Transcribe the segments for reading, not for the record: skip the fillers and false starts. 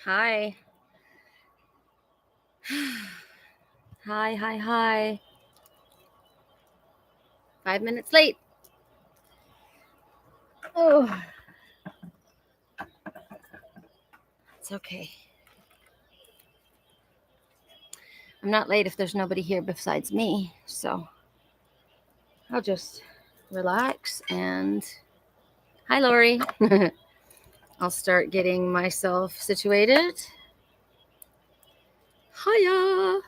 Hi. Hi. 5 minutes late. Oh, it's okay. I'm not late if there's nobody here besides me. So I'll just relax and hi, Lori. I'll start getting myself situated. Hiya.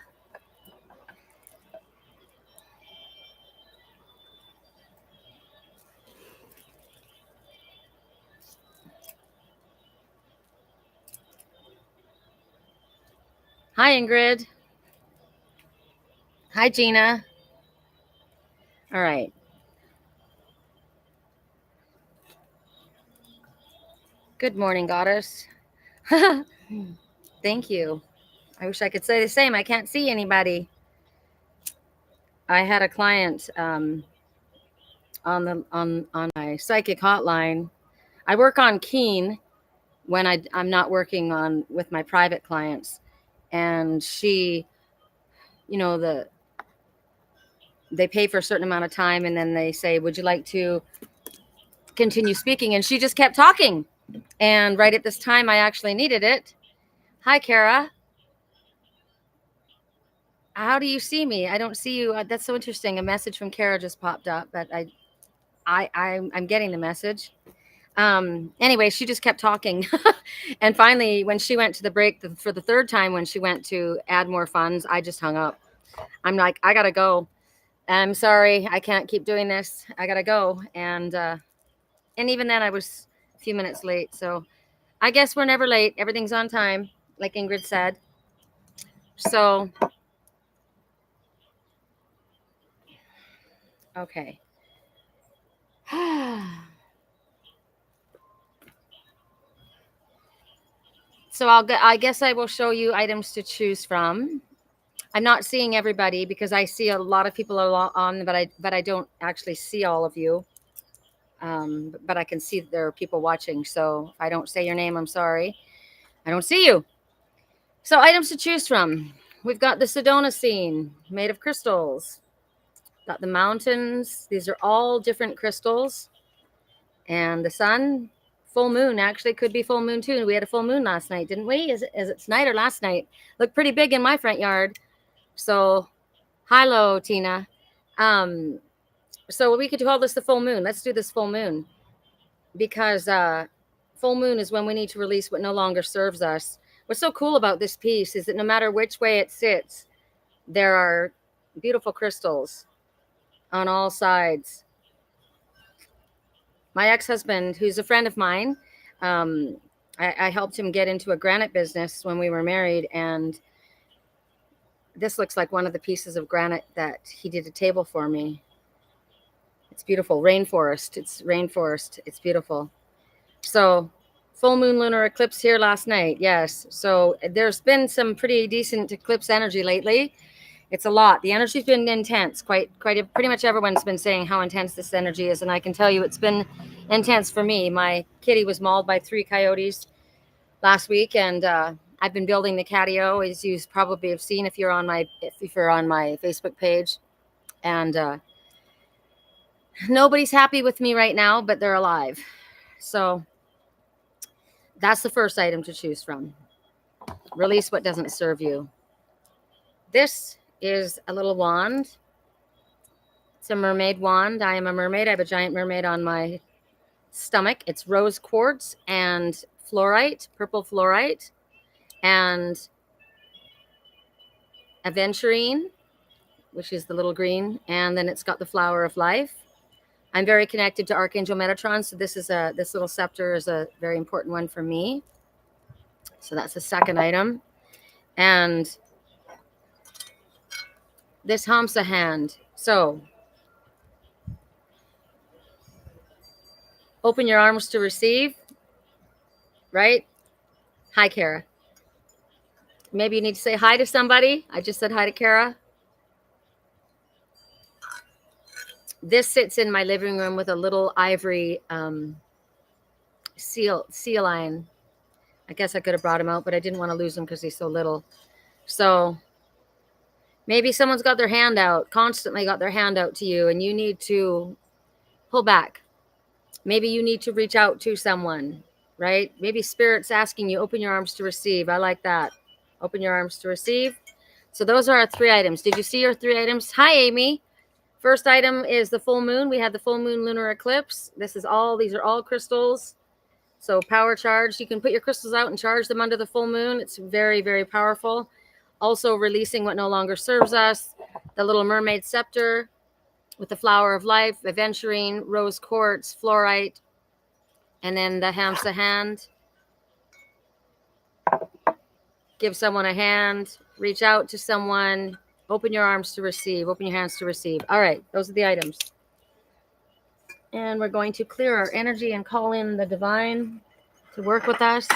Hi, Ingrid. Hi, Gina. All right. Good morning, goddess. Thank you. I wish I could say the same. I can't see anybody. I had a client on my psychic hotline. I work on Keen when I'm not working on with my private clients, and she, they pay for a certain amount of time, and then they say, "Would you like to continue speaking?" And she just kept talking, and right at this time, I actually needed it. Hi, Kara. How do you see me? I don't see you. That's so interesting. A message from Kara just popped up, but I'm getting the message. Anyway, she just kept talking. And finally, when she went to the break for the third time, when she went to add more funds, I just hung up. I'm like, I gotta go. I'm sorry, I can't keep doing this. I gotta go. And even then, I was a few minutes late. So I guess we're never late. Everything's on time, like Ingrid said. So okay. So I guess I will show you items to choose from. I'm not seeing everybody because I see a lot of people on, but I don't actually see all of you. But I can see there are people watching. So if I don't say your name, I'm sorry. I don't see you. So items to choose from. We've got the Sedona scene made of crystals. Got the mountains. These are all different crystals. And the sun, full moon, actually could be full moon too. We had a full moon last night, didn't we? Is it tonight or last night? Looked pretty big in my front yard. So hello, Tina. Um, so we could call this the full moon. Let's do this full moon because full moon is when we need to release what no longer serves us. What's so cool about this piece is that no matter which way it sits, there are beautiful crystals on all sides. My ex-husband, who's a friend of mine, I helped him get into a granite business when we were married, and this looks like one of the pieces of granite that he did a table for me. It's beautiful. Rainforest. It's rainforest. It's beautiful. So full moon lunar eclipse here last night. Yes. So there's been some pretty decent eclipse energy lately. It's a lot. The energy's been intense. Pretty much everyone's been saying how intense this energy is, and I can tell you it's been intense for me. My kitty was mauled by 3 coyotes last week, and I've been building the catio, as you probably have seen if you're on my Facebook page. And nobody's happy with me right now, but they're alive. So that's the first item to choose from. Release what doesn't serve you. This is a little wand. It's a mermaid wand. I am a mermaid. I have a giant mermaid on my stomach. It's rose quartz and fluorite, purple fluorite, and aventurine, which is the little green, and then it's got the flower of life. I'm very connected to Archangel Metatron, so this little scepter is a very important one for me. So that's the second item. And this Hamsa hand. So open your arms to receive, right? Hi, Kara. Maybe you need to say hi to somebody. I just said hi to Kara. This sits in my living room with a little ivory seal line. I guess I could have brought him out, but I didn't want to lose him because he's so little. So maybe someone's got their hand out, constantly got their hand out to you, and you need to pull back. Maybe you need to reach out to someone, right? Maybe Spirit's asking you, open your arms to receive. I like that. Open your arms to receive. So those are our 3 items. Did you see your 3 items? Hi, Amy. First item is the full moon. We had the full moon lunar eclipse. These are all crystals. So power charged. You can put your crystals out and charge them under the full moon. It's very, very powerful. Also releasing what no longer serves us. The little mermaid scepter with the flower of life, aventurine, rose quartz, fluorite, and then the Hamsa hand. Give someone a hand. Reach out to someone. Open your arms to receive. Open your hands to receive. All right, those are the items. And we're going to clear our energy and call in the divine to work with us.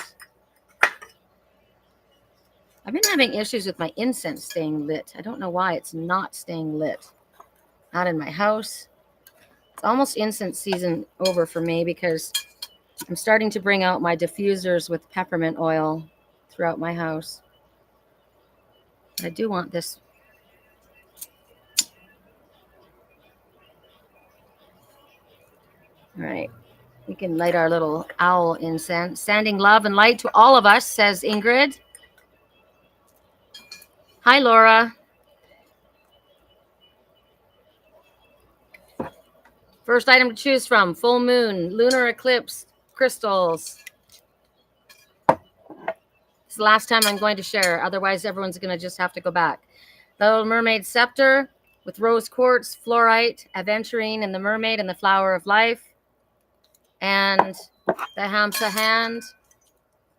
I've been having issues with my incense staying lit. I don't know why it's not staying lit. Not in my house. It's almost incense season over for me because I'm starting to bring out my diffusers with peppermint oil throughout my house. But I do want this. All right. We can light our little owl incense. Sending love and light to all of us, says Ingrid. Hi, Laura. First item to choose from, full moon, lunar eclipse, crystals. It's the last time I'm going to share. Otherwise, everyone's going to just have to go back. The little mermaid scepter with rose quartz, fluorite, aventurine, and the mermaid and the flower of life. And the Hamsa hand.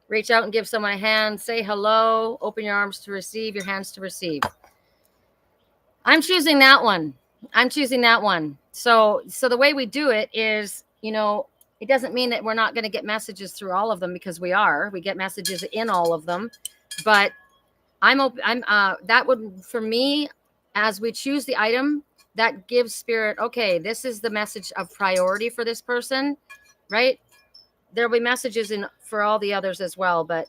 Reach out and give someone a hand. Say hello. Open your arms to receive, your hands to receive. I'm choosing that one. So the way we do it is, it doesn't mean that we're not going to get messages through all of them, because we get messages in all of them. But that would, for me, as we choose the item, that gives Spirit, okay, this is the message of priority for this person, right? There'll be messages in for all the others as well, but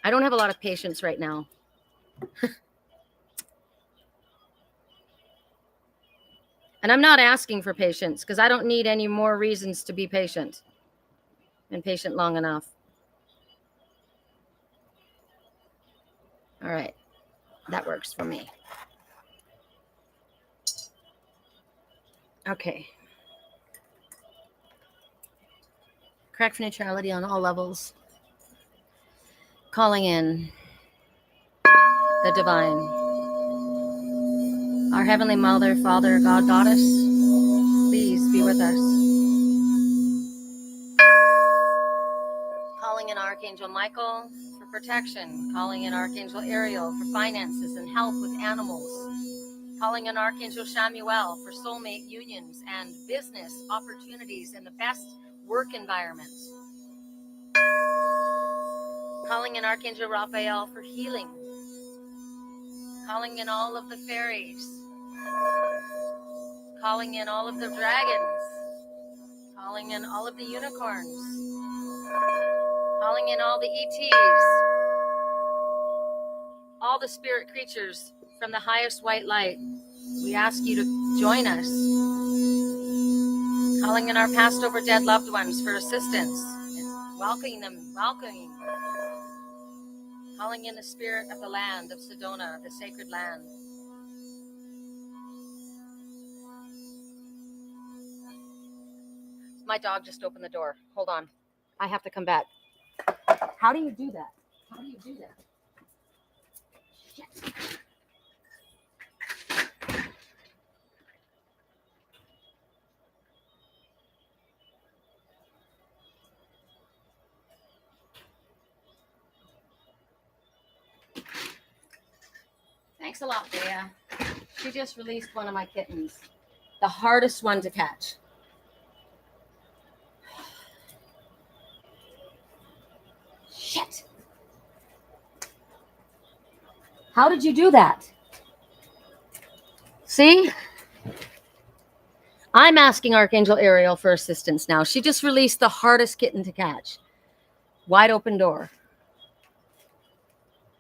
I don't have a lot of patience right now. And I'm not asking for patience, because I don't need any more reasons to be patient. Been patient long enough. All right. That works for me. Okay. Correct for neutrality on all levels. Calling in the divine. Our Heavenly Mother, Father, God, Goddess, please be with us. Calling in Archangel Michael for protection. Calling in Archangel Ariel for finances and help with animals. Calling in Archangel Shamuel for soulmate unions and business opportunities and the best work environment. Calling in Archangel Raphael for healing. Calling in all of the fairies. Calling in all of the dragons. Calling in all of the unicorns. Calling in all the ETs. All the spirit creatures from the highest white light. We ask you to join us. Calling in our passed over dead loved ones for assistance. Welcoming them. Calling in the spirit of the land of Sedona, the sacred land. My dog just opened the door. Hold on. I have to come back. How do you do that? Shit. Thanks a lot, Bea. She just released one of my kittens. The hardest one to catch. Shit. How did you do that? See? I'm asking Archangel Ariel for assistance now. She just released the hardest kitten to catch. Wide open door.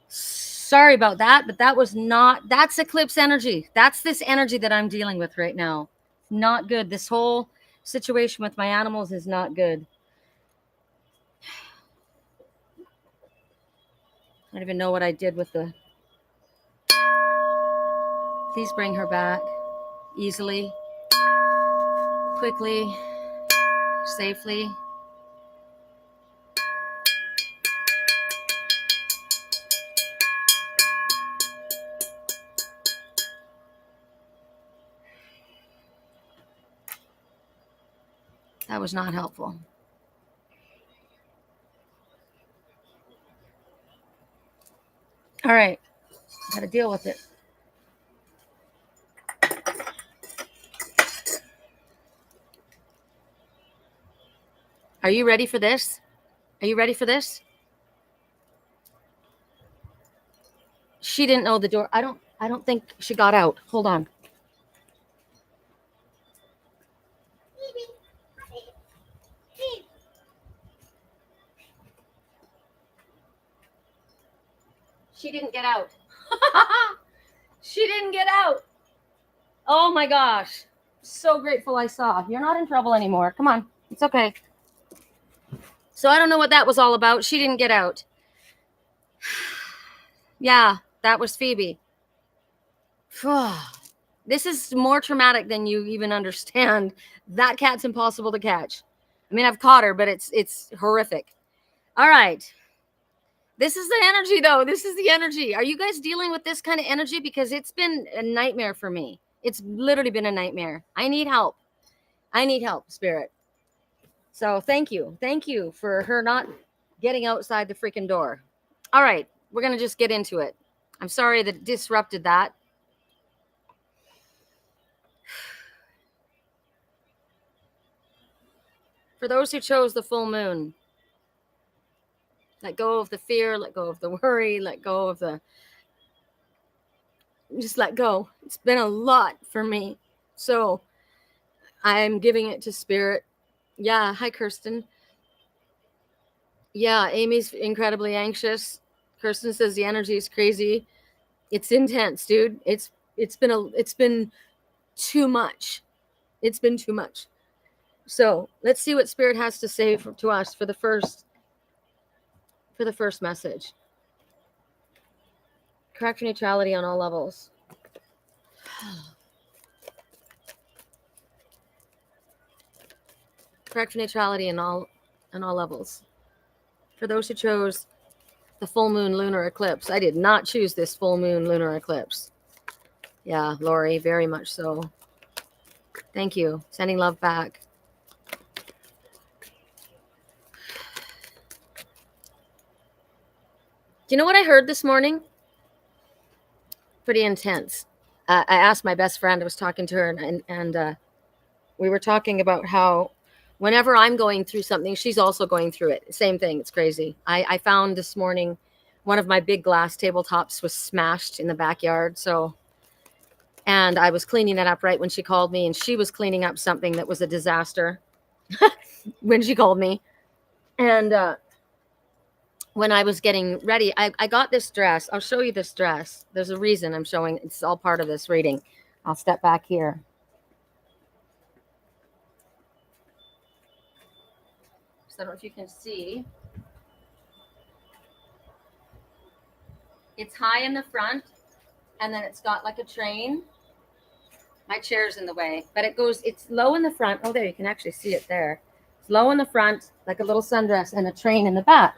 Sorry about that, but that's eclipse energy. That's this energy that I'm dealing with right now. Not good. This whole situation with my animals is not good. I don't even know what I did with the... Please bring her back easily, quickly, safely. That was not helpful. All right, got to deal with it. Are you ready for this? Are you ready for this? She didn't know the door. I don't think she got out. Hold on. She didn't get out. She didn't get out. Oh my gosh. So grateful I saw. You're not in trouble anymore. Come on. It's okay. So I don't know what that was all about. She didn't get out. Yeah, that was Phoebe. This is more traumatic than you even understand. That cat's impossible to catch. I mean, I've caught her, but it's horrific. All right. This is the energy, though. This is the energy. Are you guys dealing with this kind of energy? Because it's been a nightmare for me. It's literally been a nightmare. I need help. I need help, Spirit. So thank you. Thank you for her not getting outside the freaking door. All right. We're going to just get into it. I'm sorry that it disrupted that. For those who chose the full moon, let go of the fear, let go of the worry, let go of the... Just let go. It's been a lot for me. So I'm giving it to Spirit. Yeah. Hi, Kirsten. Yeah. Amy's incredibly anxious. Kirsten says the energy is crazy. It's intense, dude. It's been too much. It's been too much. So let's see what Spirit has to say to us for the first message. Correct neutrality on all levels. Correct neutrality in all levels. For those who chose the full moon lunar eclipse. I did not choose this full moon lunar eclipse. Yeah, Lori, very much so. Thank you. Sending love back. Do you know what I heard this morning? Pretty intense. I asked my best friend, I was talking to her, and we were talking about how whenever I'm going through something, she's also going through it. Same thing. It's crazy. I found this morning one of my big glass tabletops was smashed in the backyard. And I was cleaning that up right when she called me, and she was cleaning up something that was a disaster when she called me. And when I was getting ready, I got this dress. I'll show you this dress. There's a reason I'm showing. It's all part of this reading. I'll step back here. So I don't know if you can see. It's high in the front, and then it's got like a train. My chair's in the way, but it's low in the front. Oh, there, you can actually see it there. It's low in the front, like a little sundress, and a train in the back.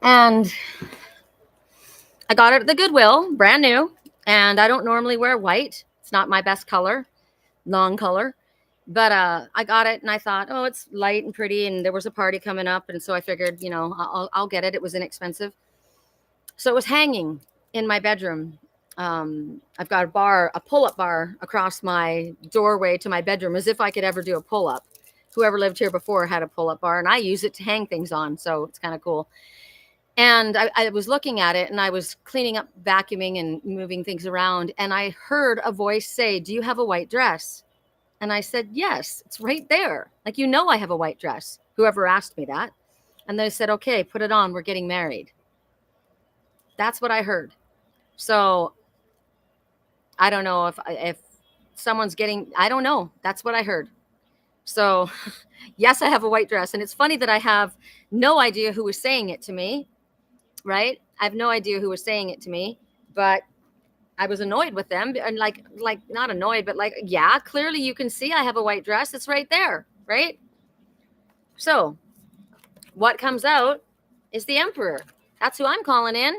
And I got it at the Goodwill, brand new. And I don't normally wear white. It's not my best color, non-color. But I got it, and I thought, oh, it's light and pretty, and there was a party coming up, and so I figured, I'll get it. It was inexpensive. So it was hanging in my bedroom. I've got a pull-up bar across my doorway to my bedroom, as if I could ever do a pull-up. Whoever lived here before had a pull-up bar, and I use it to hang things on, so it's kind of cool. And I was looking at it, and I was cleaning up, vacuuming, and moving things around, and I heard a voice say, "Do you have a white dress?" And I said, yes, it's right there. Like, I have a white dress, whoever asked me that. And they said, okay, put it on. We're getting married. That's what I heard. So I don't know if someone's getting, I don't know. That's what I heard. So yes, I have a white dress. And it's funny that I have no idea who was saying it to me, right? I have no idea who was saying it to me, but I was annoyed with them, and like not annoyed, but like, yeah, clearly you can see I have a white dress. It's right there, right? So what comes out is the Emperor. That's who I'm calling in.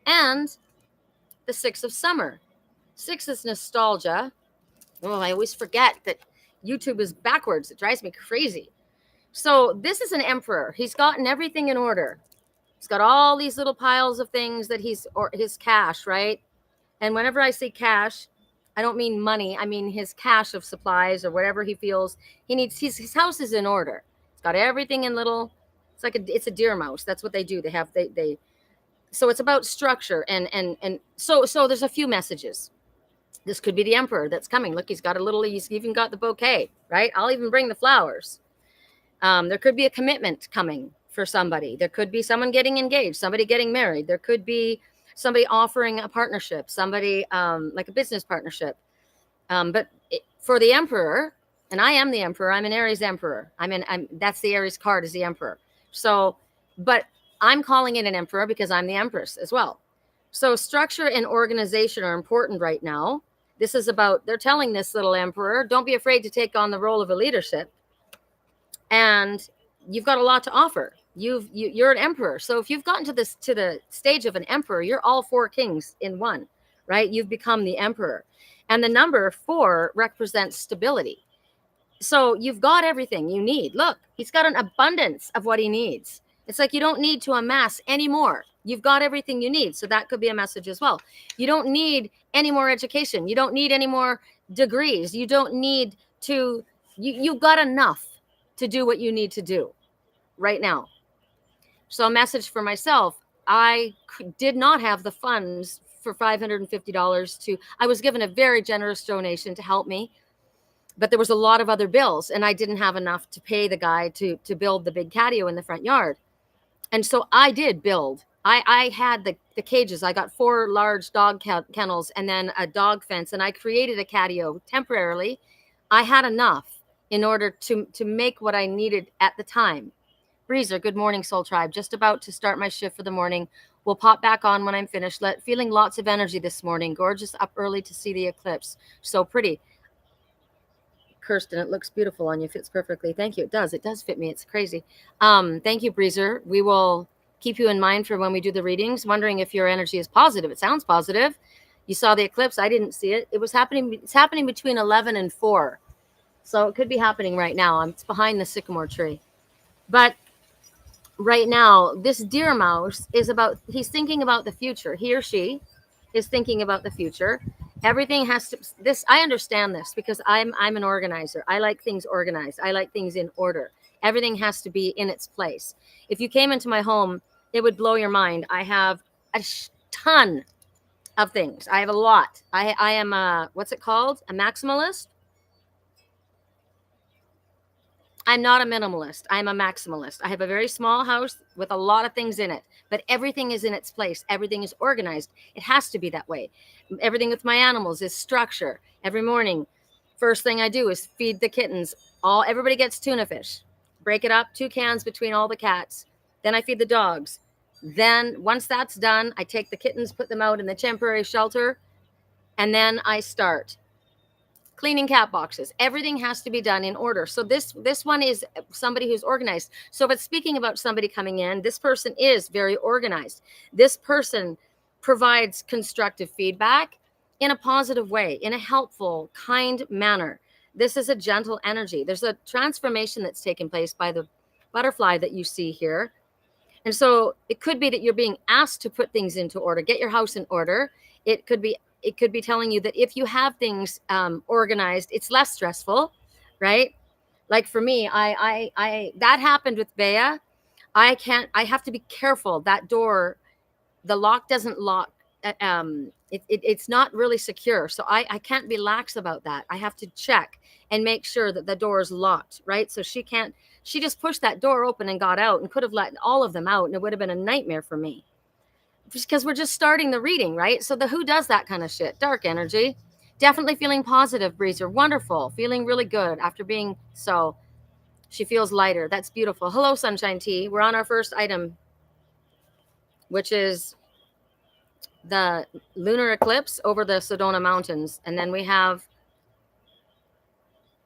And the Six of Summer. Six is nostalgia. Oh, I always forget that YouTube is backwards. It drives me crazy. So this is an Emperor. He's gotten everything in order. He's got all these little piles of things that his cash, right? And whenever I say cash, I don't mean money. I mean his cache of supplies or whatever he feels he needs. His house is in order. It's got everything in little. It's a deer mouse. That's what they do. They. So it's about structure and so there's a few messages. This could be the Emperor that's coming. Look, he's even got the bouquet, right? I'll even bring the flowers. There could be a commitment coming for somebody. There could be someone getting engaged, somebody getting married. There could be somebody offering a partnership, somebody like a business partnership. For the Emperor, and I am the Emperor, I'm an Aries Emperor. That's the Aries card, is the Emperor. So, but I'm calling it an Emperor because I'm the Empress as well. So structure and organization are important right now. This is about, they're telling this little Emperor, don't be afraid to take on the role of a leadership. And you've got a lot to offer. You're an Emperor. So if you've gotten to the stage of an Emperor, you're all four kings in one, right? You've become the Emperor. And the number 4 represents stability. So you've got everything you need. Look, he's got an abundance of what he needs. It's like you don't need to amass anymore. You've got everything you need. So that could be a message as well. You don't need any more education. You don't need any more degrees. You don't need to, you've got enough to do what you need to do right now. So a message for myself, I did not have the funds for $550 I was given a very generous donation to help me, but there was a lot of other bills and I didn't have enough to pay the guy to build the big catio in the front yard. And so I did build. I had the cages. I got 4 large dog kennels and then a dog fence, and I created a catio temporarily. I had enough in order to make what I needed at the time. Breezer, good morning, Soul Tribe. Just about to start my shift for the morning. We'll pop back on when I'm finished. Feeling lots of energy this morning. Gorgeous, up early to see the eclipse. So pretty. Kirsten, it looks beautiful on you. Fits perfectly. Thank you. It does fit me. It's crazy. Thank you, Breezer. We will keep you in mind for when we do the readings. Wondering if your energy is positive. It sounds positive. You saw the eclipse. I didn't see it. It's happening between 11 and 4. So it could be happening right now. It's behind the sycamore tree. But right now, this deer mouse he's thinking about the future. He or she is thinking about the future. Everything has to, I understand this because I'm an organizer. I like things organized. I like things in order. Everything has to be in its place. If you came into my home, it would blow your mind. I have a ton of things. I have a lot. I am what's it called? A maximalist? I'm not a minimalist. I'm a maximalist. I have a very small house with a lot of things in it, but everything is in its place. Everything is organized. It has to be that way. Everything with my animals is structure. Every morning, first thing I do is feed the kittens. Everybody gets tuna fish. Break it up, 2 cans between all the cats. Then I feed the dogs. Then once that's done, I take the kittens, put them out in the temporary shelter, and then I start cleaning cat boxes. Everything has to be done in order. So this one is somebody who's organized. So if it's speaking about somebody coming in, this person is very organized. This person provides constructive feedback in a positive way, in a helpful, kind manner. This is a gentle energy. There's a transformation that's taken place by the butterfly that you see here. And so it could be that you're being asked to put things into order, get your house in order. It could be telling you that if you have things organized, it's less stressful, right? Like for me, I that happened with Bea. I have to be careful. That door, the lock doesn't lock it's not really secure. So I can't be lax about that. I have to check and make sure that the door is locked, right? So she just pushed that door open and got out and could have let all of them out, and it would have been a nightmare for me. Because we're just starting the reading, right? So who does that kind of shit? Dark energy. Definitely feeling positive, Breezer. Wonderful. Feeling really good after being so. She feels lighter. That's beautiful. Hello, Sunshine Tea. We're on our first item, which is the lunar eclipse over the Sedona Mountains. And then we have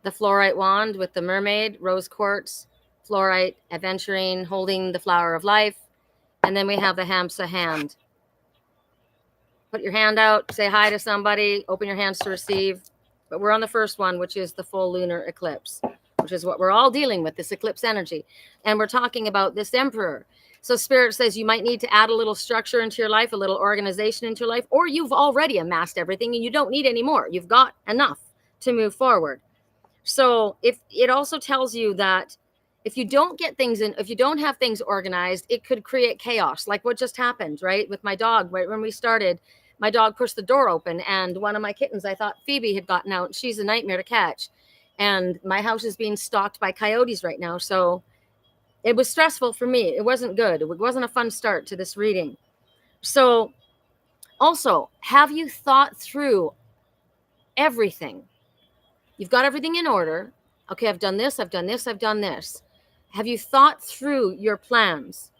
the fluorite wand with the mermaid, rose quartz, fluorite, aventurine, holding the flower of life. And then we have the Hamsa hand. Put your hand out, say hi to somebody, open your hands to receive. But we're on the first one, which is the full lunar eclipse, which is what we're all dealing with, this eclipse energy. And we're talking about this emperor. So Spirit says you might need to add a little structure into your life, a little organization into your life, or you've already amassed everything and you don't need any more. You've got enough to move forward. So if it also tells you that if you don't get things in, if you don't have things organized, it could create chaos, like what just happened, right? With my dog, right when we started, my dog pushed the door open and one of my kittens, I thought Phoebe had gotten out. She's a nightmare to catch. And my house is being stalked by coyotes right now. So it was stressful for me. It wasn't good. It wasn't a fun start to this reading. So also, have you thought through everything? You've got everything in order. Okay, I've done this, I've done this, I've done this. Have you thought through your plans?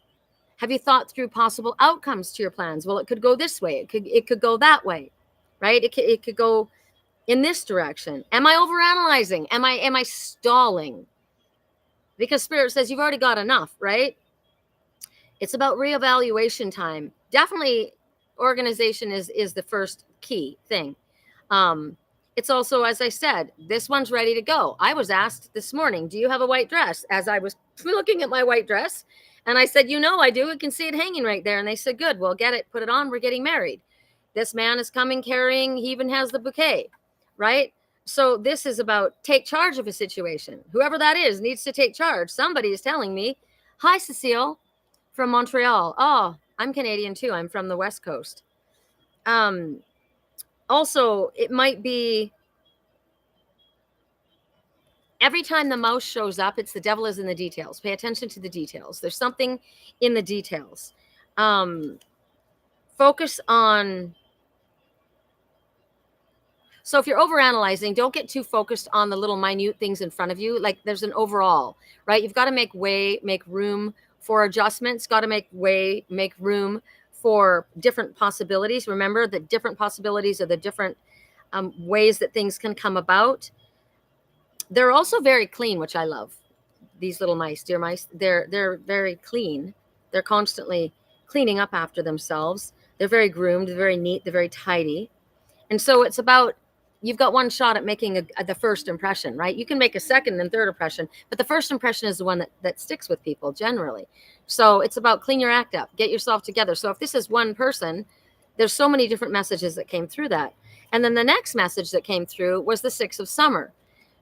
Have you thought through possible outcomes to your plans? Well, it could go this way. It could go that way, right? It could go in this direction. Am I overanalyzing? Am I stalling? Because Spirit says you've already got enough, right? It's about reevaluation time. Definitely organization is the first key thing. It's also, as I said, this one's ready to go. I was asked this morning, do you have a white dress? As I was looking at my white dress, and I said, I do. I can see it hanging right there. And they said, good, well, get it, put it on. We're getting married. This man is coming carrying, he even has the bouquet, right? So this is about take charge of a situation. Whoever that is needs to take charge. Somebody is telling me, hi, Cecile from Montreal. Oh, I'm Canadian too. I'm from the West Coast. Also, it might be every time the mouse shows up, it's the devil is in the details. Pay attention to the details. There's something in the details. Focus on. So if you're overanalyzing, don't get too focused on the little minute things in front of you. Like there's an overall, right? You've got to make room for adjustments, got to make room for different possibilities. Remember that different possibilities are the different ways that things can come about. They're also very clean, which I love. These little mice, dear mice, they're very clean. They're constantly cleaning up after themselves. They're very groomed, they're very neat, they're very tidy. And so it's about, you've got one shot at making the first impression, right? You can make a second and third impression, but the first impression is the one that sticks with people generally. So it's about clean your act up, get yourself together. So if this is one person, there's so many different messages that came through that. And then the next message that came through was the 6 of summer.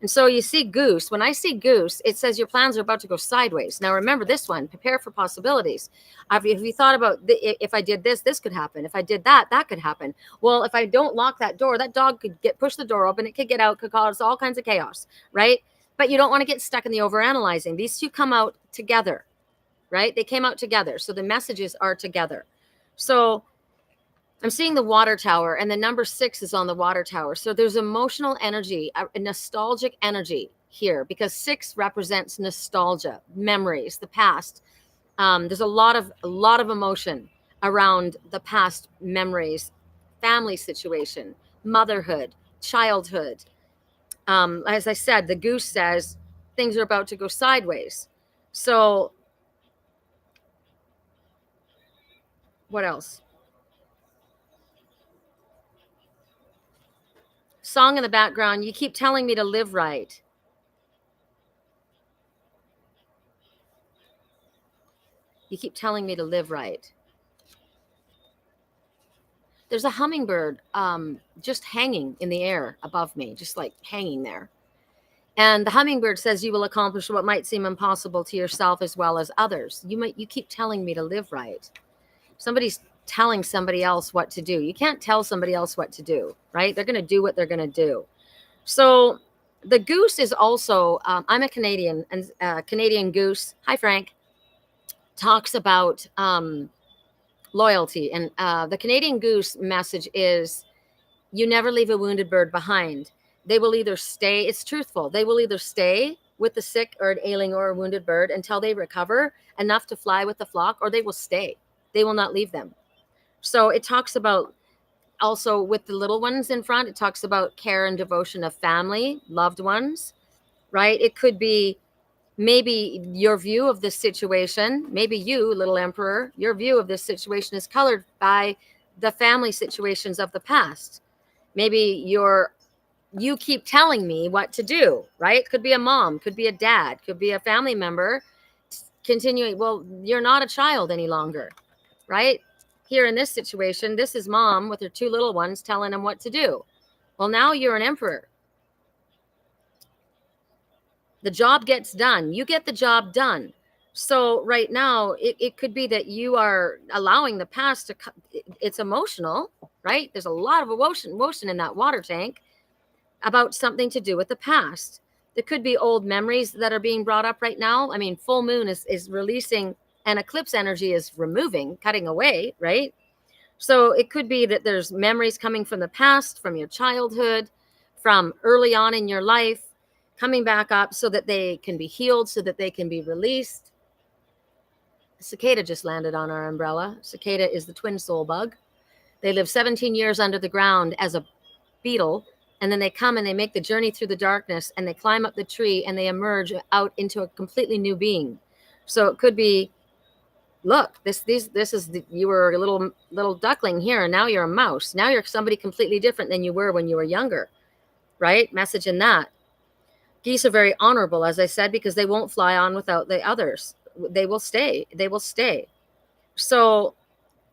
And so you see goose. When I see goose, it says your plans are about to go sideways. Now, remember this one, prepare for possibilities. Have you thought about if I did this, this could happen. If I did that, that could happen. Well, if I don't lock that door, that dog could push the door open. It could get out, could cause all kinds of chaos, right? But you don't want to get stuck in the overanalyzing. These two come out together, right? They came out together. So the messages are together. So I'm seeing the water tower, and the number 6 is on the water tower. So there's emotional energy, a nostalgic energy here, because 6 represents nostalgia, memories, the past. There's a lot of emotion around the past memories, family situation, motherhood, childhood. As I said, the goose says things are about to go sideways. So what else? Song in the background, you keep telling me to live right. You keep telling me to live right. There's a hummingbird just hanging in the air above me, just like hanging there. And the hummingbird says you will accomplish what might seem impossible to yourself as well as others. You keep telling me to live right. Somebody's telling somebody else what to do. You can't tell somebody else what to do, right? They're going to do what they're going to do. So the goose is also, I'm a Canadian, and Canadian goose, hi Frank, talks about loyalty. And the Canadian goose message is, you never leave a wounded bird behind. They will either stay, it's truthful, they will either stay with the sick or an ailing or a wounded bird until they recover enough to fly with the flock, or they will stay. They will not leave them. So it talks about also with the little ones in front, it talks about care and devotion of family, loved ones, right? It could be maybe your view of this situation, maybe you, little emperor, your view of this situation is colored by the family situations of the past. Maybe you keep telling me what to do, right? Could be a mom, could be a dad, could be a family member continuing. Well, you're not a child any longer, right? Here in this situation, this is mom with her two little ones telling him what to do. Well, now you're an emperor. The job gets done. You get the job done. So right now, it could be that you are allowing the past to, it's emotional, right? There's a lot of emotion in that water tank about something to do with the past. There could be old memories that are being brought up right now. I mean, full moon is releasing, and eclipse energy is removing, cutting away, right? So it could be that there's memories coming from the past, from your childhood, from early on in your life, coming back up so that they can be healed, so that they can be released. A cicada just landed on our umbrella. Cicada is the twin soul bug. They live 17 years under the ground as a beetle, and then they come and they make the journey through the darkness, and they climb up the tree, and they emerge out into a completely new being. So it could be, look, this is you were a little duckling here, and now you're a mouse. Now you're somebody completely different than you were when you were younger, right? Message in that. Geese are very honorable, as I said, because they won't fly on without the others. They will stay. They will stay. So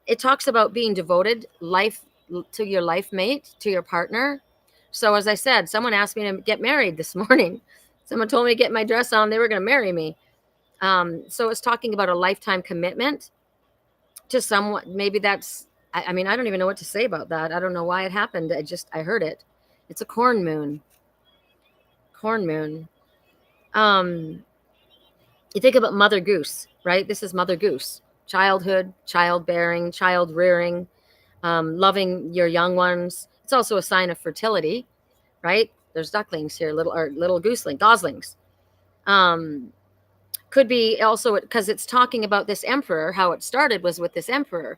it talks about being devoted to your life mate, to your partner. So as I said, someone asked me to get married this morning. Someone told me to get my dress on. They were going to marry me. So it's talking about a lifetime commitment to someone. Maybe that's, I mean, I don't even know what to say about that. I don't know why it happened. I heard it. It's a corn moon. Corn moon. You think about Mother Goose, right? This is Mother Goose. Childhood, childbearing, child rearing, loving your young ones. It's also a sign of fertility, right? There's ducklings here, little goslings. Could be also because it's talking about this emperor. How it started was with this emperor.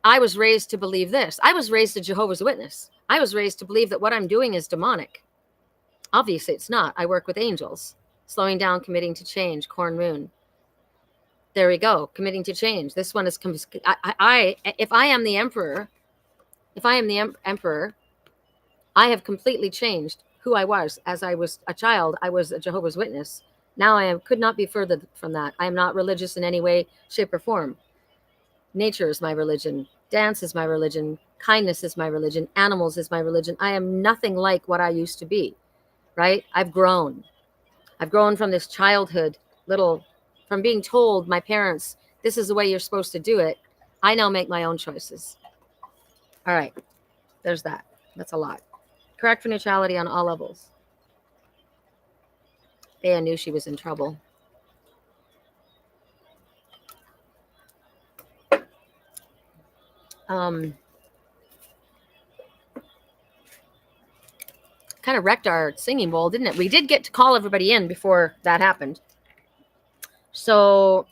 I was raised to believe this. I was raised a Jehovah's Witness. I was raised to believe that what I'm doing is demonic. Obviously, it's not. I work with angels. Slowing down, committing to change. Corn moon. There we go. Committing to change. This one is. If I am the emperor, I have completely changed who I was. As I was a child, I was a Jehovah's Witness. Now could not be further from that. I am not religious in any way, shape, or form. Nature is my religion. Dance is my religion. Kindness is my religion. Animals is my religion. I am nothing like what I used to be, right? I've grown. I've grown from this childhood, from being told my parents, this is the way you're supposed to do it. I now make my own choices. All right. There's that. That's a lot. Correct for neutrality on all levels. Bea knew she was in trouble. Kind of wrecked our singing bowl, didn't it? We did get to call everybody in before that happened. So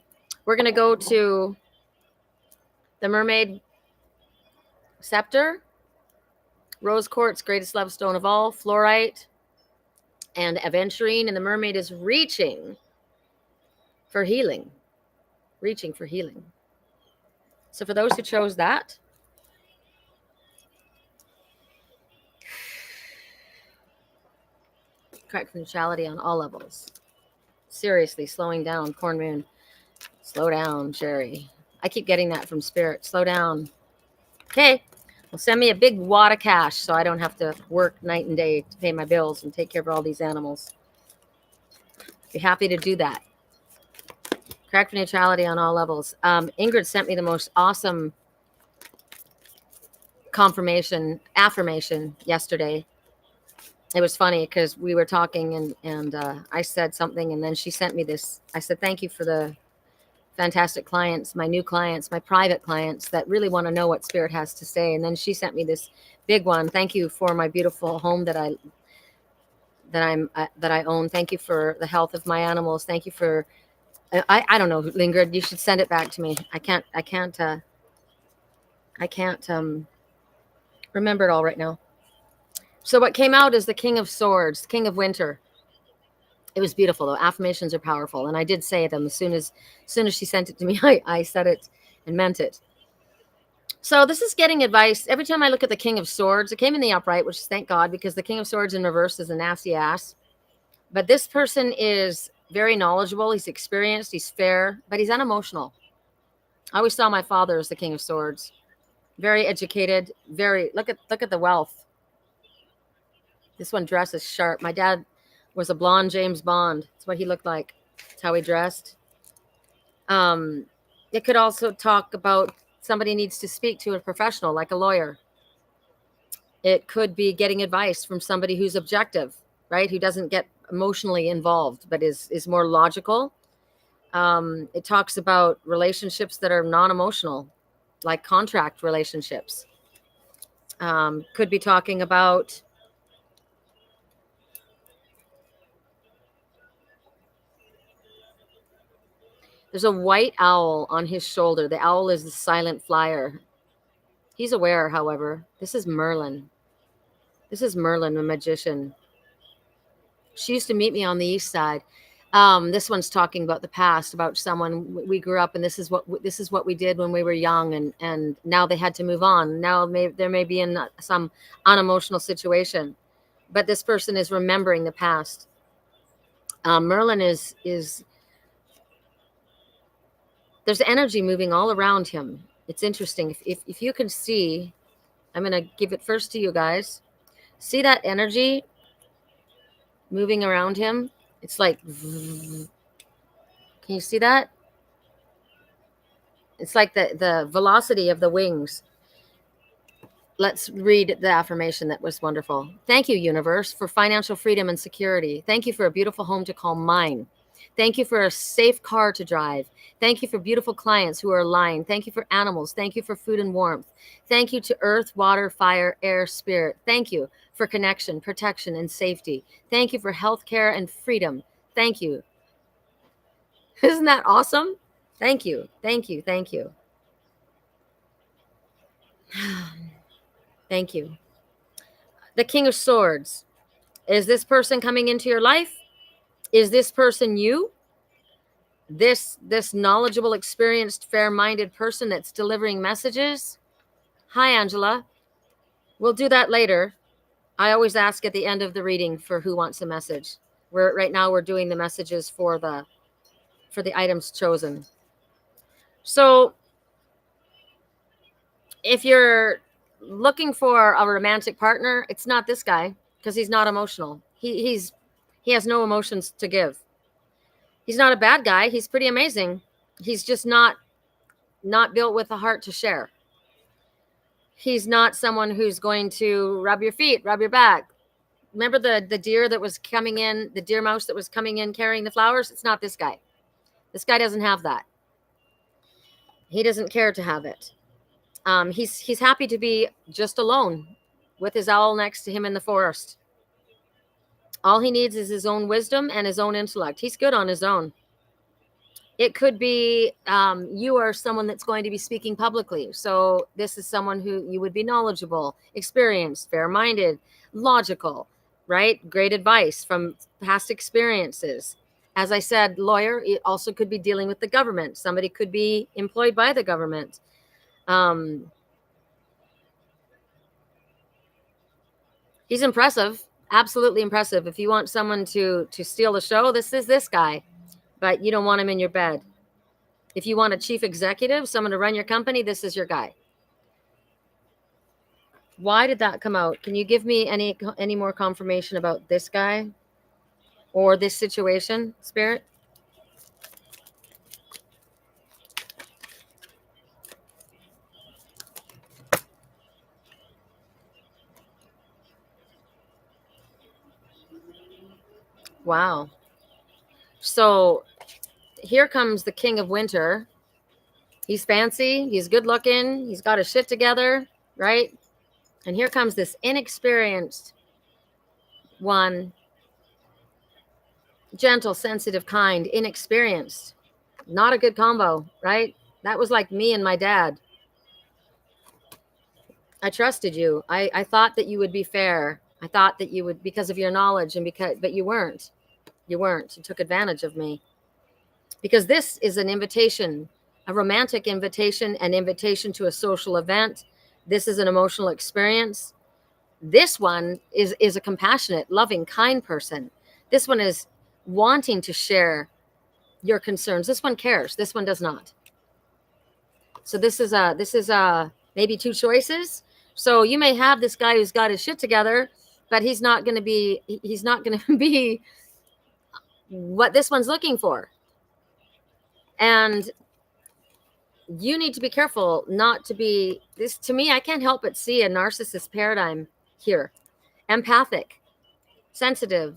we're going to go to the Mermaid Scepter, Rose Quartz, greatest love stone of all, Fluorite, and Aventurine. And the Mermaid is reaching for healing. Reaching for healing. So for those who chose that, correct neutrality on all levels. Seriously, slowing down, Corn Moon. Slow down, Sherri. I keep getting that from Spirit. Slow down. Okay. Well, send me a big wad of cash so I don't have to work night and day to pay my bills and take care of all these animals. Be happy to do that. Correct neutrality on all levels. Ingrid sent me the most awesome affirmation yesterday. It was funny because we were talking and I said something and then she sent me this. I said, thank you for the fantastic clients, my new clients, my private clients that really want to know what Spirit has to say. And then she sent me this big one. Thank you for my beautiful home that I own. Thank you for the health of my animals. Thank you for, I don't know, Lingard, you should send it back to me. I can't remember it all right now. So what came out is the King of Swords, King of Winter. It was beautiful though. Affirmations are powerful. And I did say them as soon as she sent it to me, I said it and meant it. So this is getting advice. Every time I look at the King of Swords, it came in the upright, which is thank God, because the King of Swords in reverse is a nasty ass. But this person is very knowledgeable. He's experienced. He's fair, but he's unemotional. I always saw my father as the King of Swords. Very educated. Look at the wealth. This one dresses sharp. My dad was a blonde James Bond. That's what he looked like. That's how he dressed. It could also talk about somebody needs to speak to a professional, like a lawyer. It could be getting advice from somebody who's objective, right? Who doesn't get emotionally involved, but is more logical. It talks about relationships that are non-emotional, like contract relationships. Could be talking about there's a white owl on his shoulder. The owl is the silent flyer. He's aware, however. This is Merlin. This is Merlin, the magician. She used to meet me on the east side. This one's talking about the past, about someone we grew up, and this is what we did when we were young, and now they had to move on. Now there may be in some unemotional situation, but this person is remembering the past. Merlin is there's energy moving all around him. It's interesting. If you can see, I'm going to give it first to you guys. See that energy moving around him? It's like, can you see that? It's like the velocity of the wings. Let's read the affirmation that was wonderful. Thank you, universe, for financial freedom and security. Thank you for a beautiful home to call mine. Thank you for a safe car to drive. Thank you for beautiful clients who are aligned. Thank you for animals. Thank you for food and warmth. Thank you to earth, water, fire, air, spirit. Thank you for connection, protection, and safety. Thank you for health care and freedom. Thank you. Isn't that awesome? Thank you. Thank you. Thank you. Thank you. The King of Swords. Is this person coming into your life? Is this person you? This knowledgeable, experienced, fair-minded person that's delivering messages? Hi, Angela. We'll do that later. I always ask at the end of the reading for who wants a message. Right now we're doing the messages for the items chosen. So if you're looking for a romantic partner, it's not this guy because he's not emotional. He has no emotions to give. He's not a bad guy. He's pretty amazing. He's just not built with a heart to share. He's not someone who's going to rub your feet, rub your back. Remember the deer that was coming in, the deer mouse that was coming in carrying the flowers? It's not this guy. This guy doesn't have that. He doesn't care to have it. He's happy to be just alone with his owl next to him in the forest. All he needs is his own wisdom and his own intellect. He's good on his own. It could be you are someone that's going to be speaking publicly. So this is someone who you would be knowledgeable, experienced, fair-minded, logical, right? Great advice from past experiences. As I said, lawyer, it also could be dealing with the government. Somebody could be employed by the government. He's impressive. Absolutely impressive. If you want someone to steal the show, this is this guy, but you don't want him in your bed. If you want a chief executive, someone to run your company, this is your guy. Why did that come out? Can you give me any more confirmation about this guy or this situation, Spirit? Wow. So here comes the king of winter. He's fancy. He's good looking. He's got his shit together, right? And here comes this inexperienced one, gentle, sensitive, kind, inexperienced. Not a good combo, right? That was like me and my dad. I trusted you. I thought that you would be fair. I thought that you would, because of your knowledge, but you weren't. You weren't. You took advantage of me. Because this is an invitation, a romantic invitation, an invitation to a social event. This is an emotional experience. This one is a compassionate, loving, kind person. This one is wanting to share your concerns. This one cares. This one does not. So this is maybe two choices. So you may have this guy who's got his shit together, but he's not going to be what this one's looking for. And you need to be careful not to be this. To me, I can't help but see a narcissist paradigm here. Empathic, sensitive.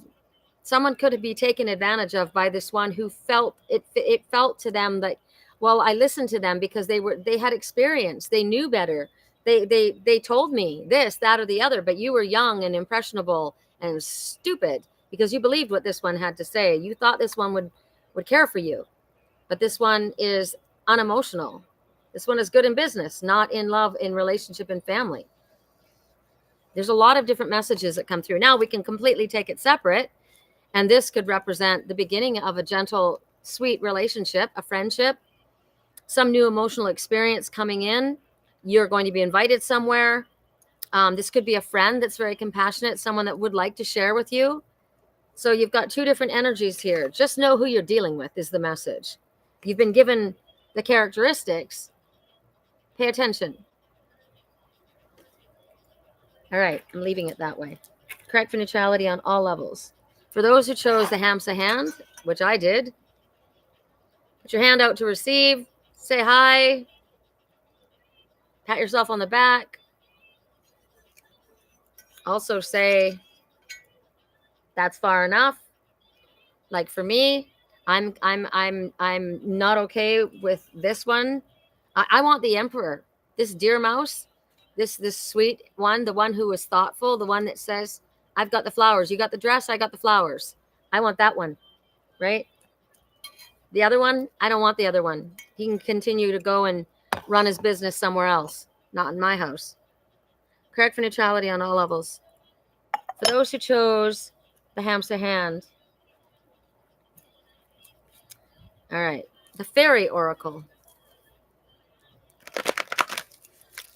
Someone could be taken advantage of by this one who felt it. It felt to them like, well, I listened to them because they had experience. They knew better. They told me this, that, or the other, but you were young and impressionable and stupid because you believed what this one had to say. You thought this one would care for you, but this one is unemotional. This one is good in business, not in love, in relationship, and family. There's a lot of different messages that come through. Now we can completely take it separate, and this could represent the beginning of a gentle, sweet relationship, a friendship, some new emotional experience coming in. You're going to be invited somewhere. This could be a friend that's very compassionate, someone that would like to share with you. So you've got two different energies here. Just know who you're dealing with is the message. You've been given the characteristics. Pay attention. All right, I'm leaving it that way. Correct for neutrality on all levels. For those who chose the Hamsa hand, which I did, put your hand out to receive, say hi, pat yourself on the back. Also say, that's far enough. Like for me, I'm not okay with this one. I want the emperor, this deer mouse, this sweet one, the one who is thoughtful, the one that says, I've got the flowers, you got the dress, I got the flowers. I want that one, right? The other one, I don't want the other one. He can continue to go and run his business somewhere else, not in my house. Correct for neutrality on all levels. For those who chose the Hamsa hand. All right, the Fairy Oracle.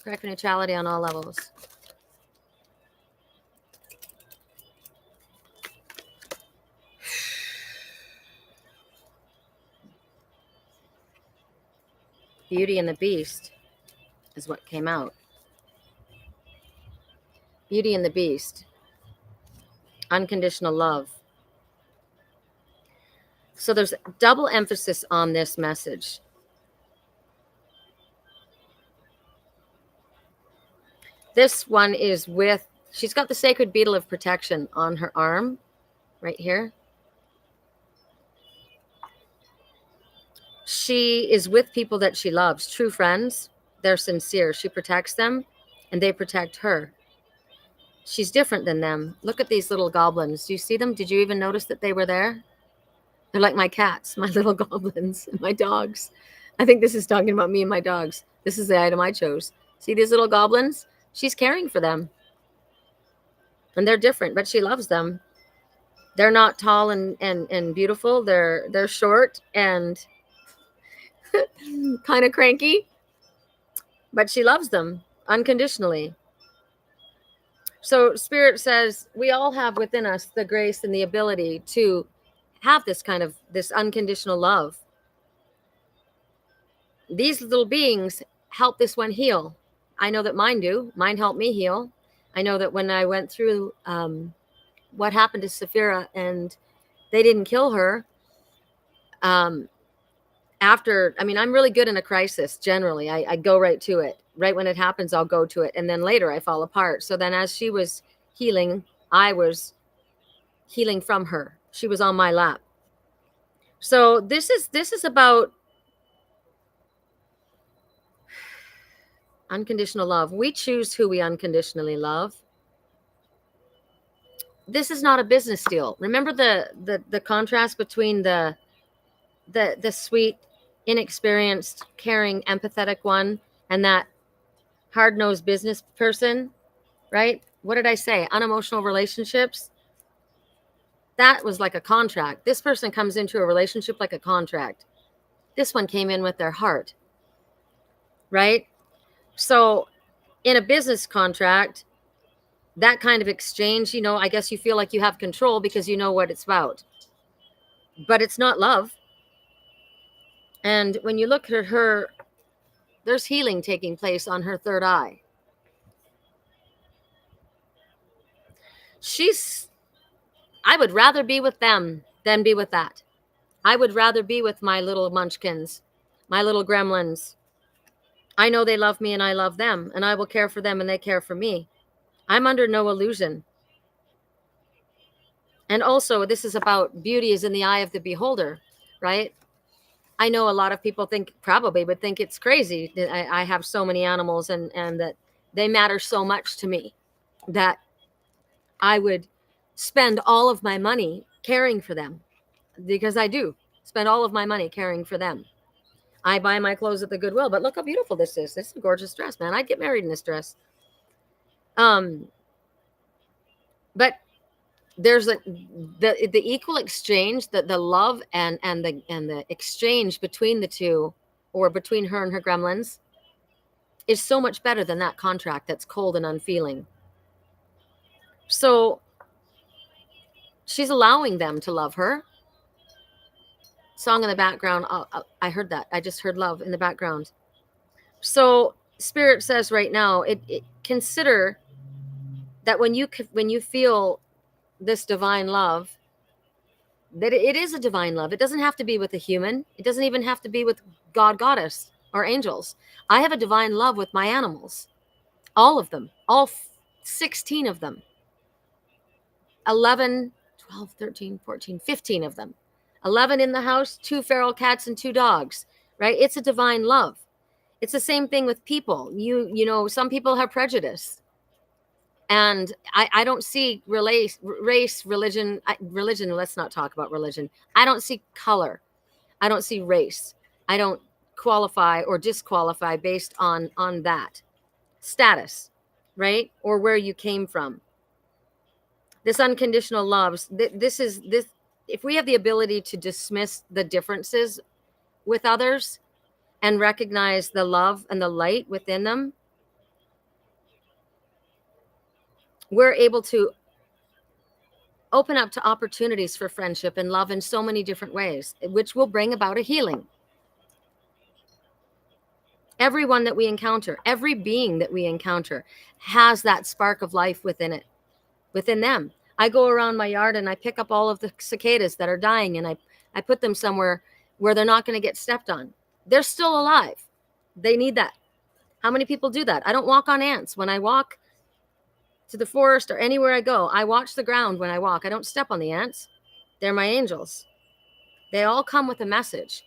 Correct for neutrality on all levels. Beauty and the Beast is what came out. Beauty and the Beast. Unconditional love. So there's double emphasis on this message. This one is with, she's got the sacred beetle of protection on her arm, right here. She is with people that she loves, true friends. They're sincere. She protects them, and they protect her. She's different than them. Look at these little goblins. Do you see them? Did you even notice that they were there? They're like my cats, my little goblins, and my dogs. I think this is talking about me and my dogs. This is the item I chose. See these little goblins? She's caring for them. And they're different, but she loves them. They're not tall and beautiful. They're short and kind of cranky, but she loves them unconditionally. So Spirit says we all have within us the grace and the ability to have this unconditional love. These little beings help this one heal. I know that mine do. Mine helped me heal. I know that when I went through what happened to Saphira and they didn't kill her, I'm really good in a crisis. Generally, I go right to it. Right when it happens, I'll go to it. And then later I fall apart. So then as she was healing, I was healing from her. She was on my lap. So this is about unconditional love. We choose who we unconditionally love. This is not a business deal. Remember the contrast between the sweet, inexperienced, caring, empathetic one and that hard-nosed business person, right? What did I say? Unemotional relationships. That was like a contract. This person comes into a relationship like a contract. This one came in with their heart, right? So in a business contract, that kind of exchange, I guess you feel like you have control because you know what it's about. But it's not love. And when you look at her, there's healing taking place on her third eye. I would rather be with them than be with that. I would rather be with my little munchkins, my little gremlins. I know they love me and I love them, and I will care for them and they care for me. I'm under no illusion. And also, this is about beauty is in the eye of the beholder, right? I know a lot of people probably would think it's crazy that I have so many animals and that they matter so much to me that I would spend all of my money caring for them, because I do spend all of my money caring for them. I buy my clothes at the Goodwill, but look how beautiful this is. This is a gorgeous dress, man. I'd get married in this dress. But there's the equal exchange, the love and the exchange between the two, or between her and her gremlins, is so much better than that contract that's cold and unfeeling. So she's allowing them to love her. Song in the background. I heard that. I just heard love in the background. So Spirit says right now, consider that when you feel this divine love, that it is a divine love. It doesn't have to be with a human. It doesn't even have to be with God, goddess, or angels. I have a divine love with my animals. All of them. All 16 of them. 11, 12, 13, 14, 15 of them. 11 in the house, 2 feral cats and 2 dogs, right? It's a divine love. It's the same thing with people. You know, some people have prejudice. And I don't see race, religion, let's not talk about religion. I don't see color. I don't see race. I don't qualify or disqualify based on that status, right? Or where you came from. This unconditional love, this if we have the ability to dismiss the differences with others and recognize the love and the light within them, we're able to open up to opportunities for friendship and love in so many different ways, which will bring about a healing. Everyone that we encounter, every being that we encounter has that spark of life within them. I go around my yard and I pick up all of the cicadas that are dying and I put them somewhere where they're not going to get stepped on. They're still alive. They need that. How many people do that? I don't walk on ants. When I walk to the forest or anywhere I go, I watch the ground when I walk. I don't step on the ants. They're my angels. They all come with a message.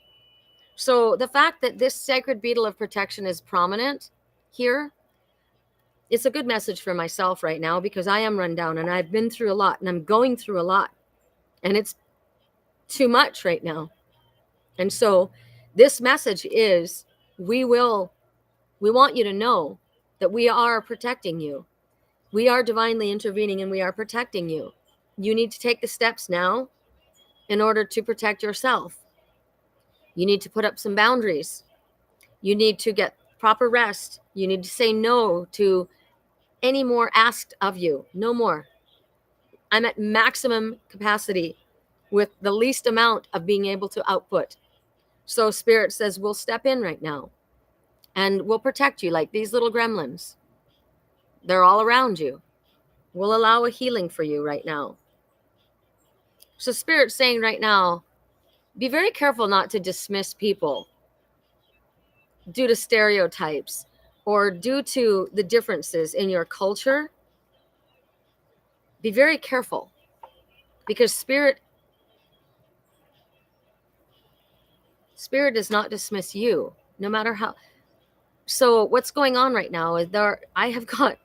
So the fact that this sacred beetle of protection is prominent here, it's a good message for myself right now, because I am run down and I've been through a lot and I'm going through a lot and it's too much right now. And so this message is, we want you to know that we are protecting you. We are divinely intervening and we are protecting you. You need to take the steps now in order to protect yourself. You need to put up some boundaries. You need to get proper rest. You need to say no to any more asked of you. No more. I'm at maximum capacity with the least amount of being able to output. So Spirit says, we'll step in right now and we'll protect you like these little gremlins. They're all around you. We'll allow a healing for you right now. So Spirit's saying right now, be very careful not to dismiss people due to stereotypes or due to the differences in your culture. Be very careful, because Spirit Spirit does not dismiss you, no matter how. So what's going on right now is I have got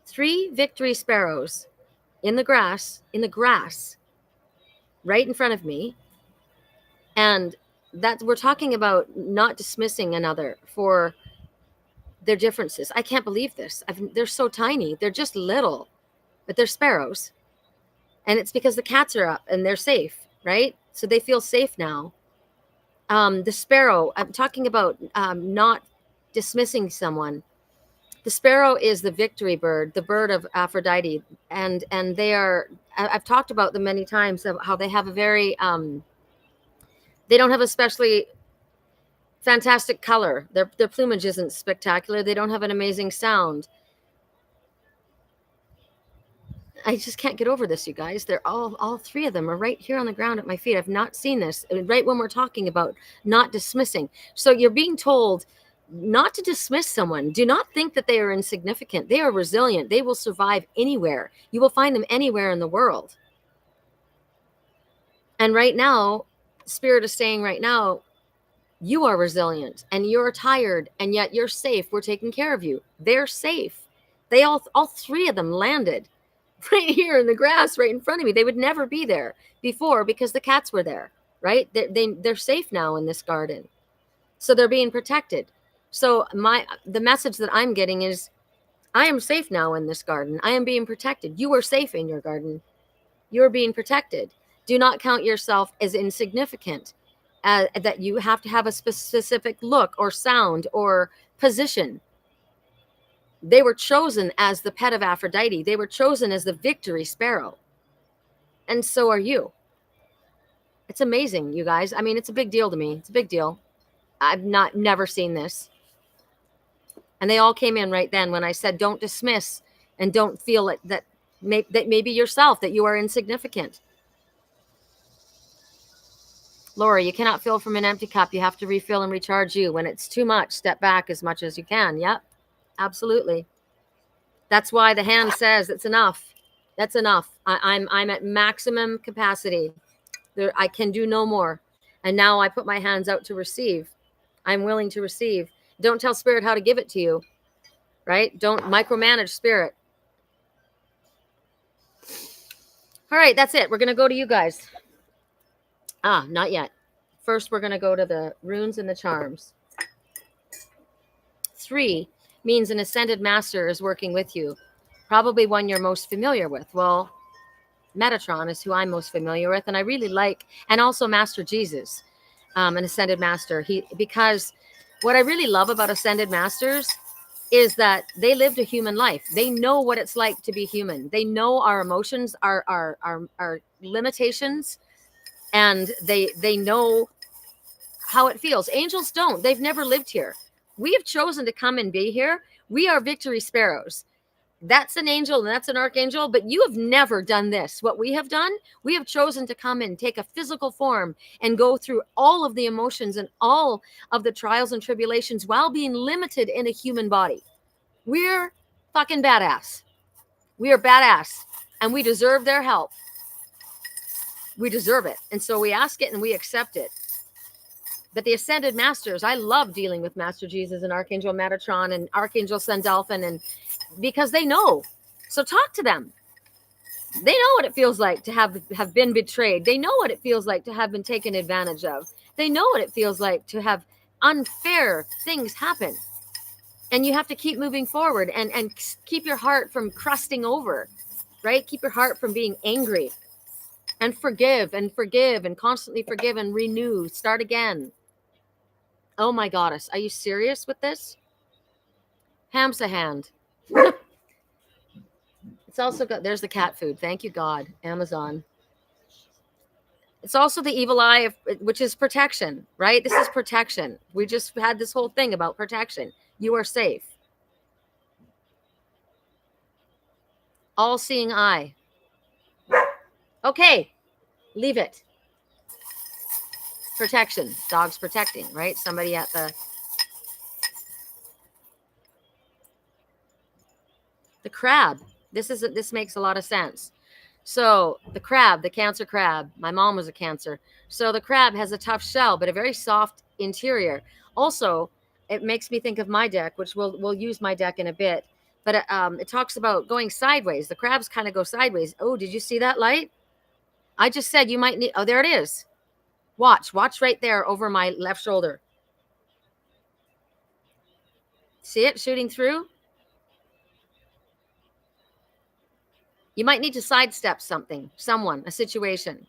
3 victory sparrows in the grass, right in front of me. And that we're talking about not dismissing another for their differences. I can't believe this. They're so tiny. They're just little, but they're sparrows. And it's because the cats are up and they're safe, right? So they feel safe now. The sparrow, I'm talking about not dismissing someone. The sparrow is the victory bird, the bird of Aphrodite. And they are, I've talked about them many times, of how they have a very, they don't have especially fantastic color. Their plumage isn't spectacular. They don't have an amazing sound. I just can't get over this, you guys. They're all 3 of them are right here on the ground at my feet. I've not seen this right when we're talking about not dismissing. So you're being told not to dismiss someone. Do not think that they are insignificant. They are resilient. They will survive anywhere. You will find them anywhere in the world. And right now, Spirit is saying right now, you are resilient and you're tired and yet you're safe. We're taking care of you. They're safe. They all 3 of them landed right here in the grass right in front of me. They would never be there before because the cats were there, right? They're safe now in this garden. So they're being protected. So the message that I'm getting is, I am safe now in this garden. I am being protected. You are safe in your garden. You're being protected. Do not count yourself as insignificant, that you have to have a specific look or sound or position. They were chosen as the pet of Aphrodite. They were chosen as the victory sparrow. And so are you. It's amazing, you guys. I mean, it's a big deal to me. It's a big deal. I've never seen this. And they all came in right then when I said, don't dismiss and don't feel it, that maybe yourself, that you are insignificant. Laura, you cannot fill from an empty cup. You have to refill and recharge you. When it's too much, step back as much as you can. Yep, absolutely. That's why the hand says it's enough. That's enough. I'm at maximum capacity. I can do no more. And now I put my hands out to receive. I'm willing to receive. Don't tell Spirit how to give it to you, right? Don't micromanage Spirit. All right, that's it. We're going to go to you guys. Not yet. First, we're going to go to the runes and the charms. 3 means an ascended master is working with you. Probably one you're most familiar with. Well, Metatron is who I'm most familiar with, and I really like, and also Master Jesus, an ascended master. Because what I really love about ascended masters is that they lived a human life. They know what it's like to be human. They know our emotions, our limitations, and they know how it feels. Angels don't. They've never lived here. We have chosen to come and be here. We are victory sparrows. That's an angel and that's an archangel, but you have never done this. What we have done, we have chosen to come and take a physical form and go through all of the emotions and all of the trials and tribulations while being limited in a human body. We're fucking badass. We are badass, and we deserve their help. We deserve it. And so we ask it and we accept it. But the ascended masters, I love dealing with Master Jesus and Archangel Metatron and Archangel Sandalphon, and because they know. So talk to them. They know what it feels like to have been betrayed. They know what it feels like to have been taken advantage of. They know what it feels like to have unfair things happen. And you have to keep moving forward and keep your heart from crusting over, right? Keep your heart from being angry, and forgive and constantly forgive and renew. Start again. Oh my goddess. Are you serious with this? Ham's a hand. It's also got, there's the cat food. Thank you, God. Amazon. It's also the evil eye, which is protection, right? This is protection. We just had this whole thing about protection. You are safe. All-seeing eye. Okay, leave it. Protection. Dog's protecting, right? Somebody at the crab. This makes a lot of sense. So the crab, the Cancer crab, my mom was a Cancer. So the crab has a tough shell, but a very soft interior. Also, it makes me think of my deck, which we'll use my deck in a bit. But it talks about going sideways. The crabs kind of go sideways. Oh, did you see that light? I just said you might need. Oh, there it is. Watch right there over my left shoulder. See it shooting through? You might need to sidestep something, someone, a situation.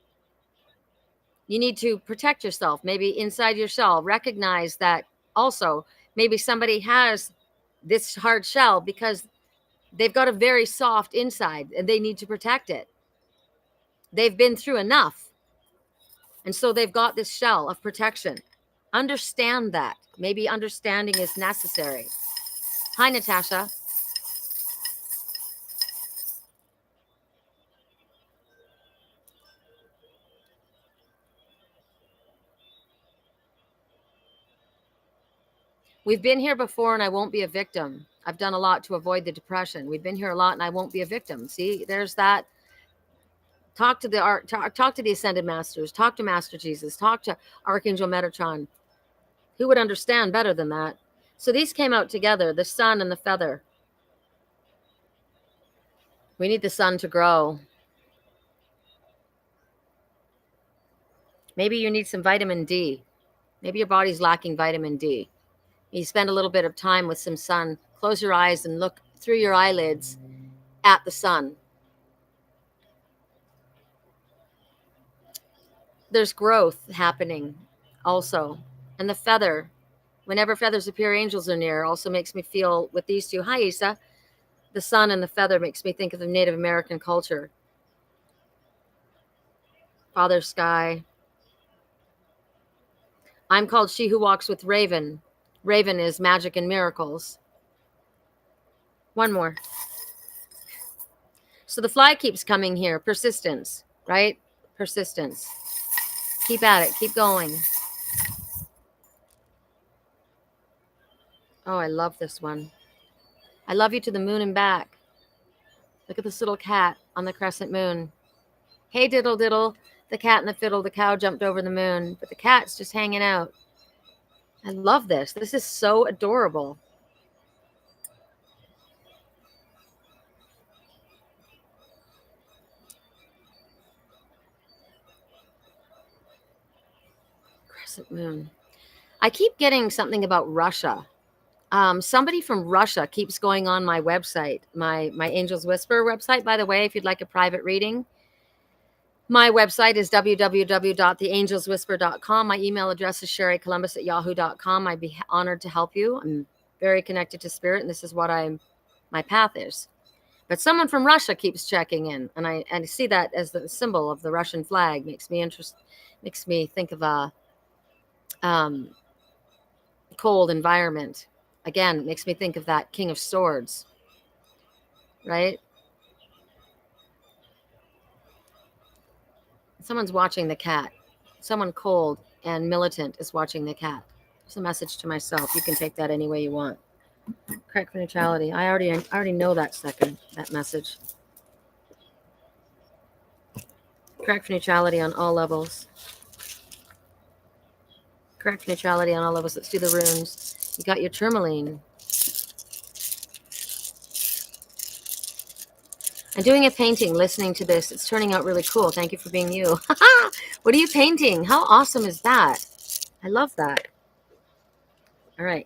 You need to protect yourself, maybe inside your shell. Recognize that also maybe somebody has this hard shell because they've got a very soft inside and they need to protect it. They've been through enough. And so they've got this shell of protection. Understand that. Maybe understanding is necessary. Hi, Natasha. We've been here before and I won't be a victim. I've done a lot to avoid the depression. We've been here a lot and I won't be a victim. See, there's that. Talk to the ascended masters, talk to Master Jesus, talk to Archangel Metatron. Who would understand better than that? So these came out together, the sun and the feather. We need the sun to grow. Maybe you need some vitamin D. Maybe your body's lacking vitamin D. You spend a little bit of time with some sun. Close your eyes and look through your eyelids at the sun. There's growth happening also. And the feather, whenever feathers appear, angels are near, also makes me feel with these two. Hi, Isa. The sun and the feather makes me think of the Native American culture. Father Sky. I'm called She Who Walks with Raven. Raven is magic and miracles. One more. So the fly keeps coming here. Persistence, right? Persistence. Keep at it. Keep going. Oh, I love this one. I love you to the moon and back. Look at this little cat on the crescent moon. Hey, diddle diddle. The cat and the fiddle. The cow jumped over the moon, but the cat's just hanging out. I love this. This is so adorable. Crescent moon. I keep getting something about Russia. Somebody from Russia keeps going on my website, my Angels Whisper website. By the way, if you'd like a private reading, my website is www.theangelswhisper.com. My email address is Sherricolumbus@yahoo.com. I'd be honored to help you. I'm very connected to spirit, and this is what my path is. But someone from Russia keeps checking in, and I see that as the symbol of the Russian flag. Makes me think of a cold environment. Again, it makes me think of that King of Swords, right? Someone's watching the cat. Someone cold and militant is watching the cat. It's a message to myself. You can take that any way you want. Correct for neutrality. I already know that message. Correct for neutrality on all levels. Correct for neutrality on all levels. Let's do the runes. You got your tourmaline. I'm doing a painting, listening to this. It's turning out really cool. Thank you for being you. What are you painting? How awesome is that? I love that. All right.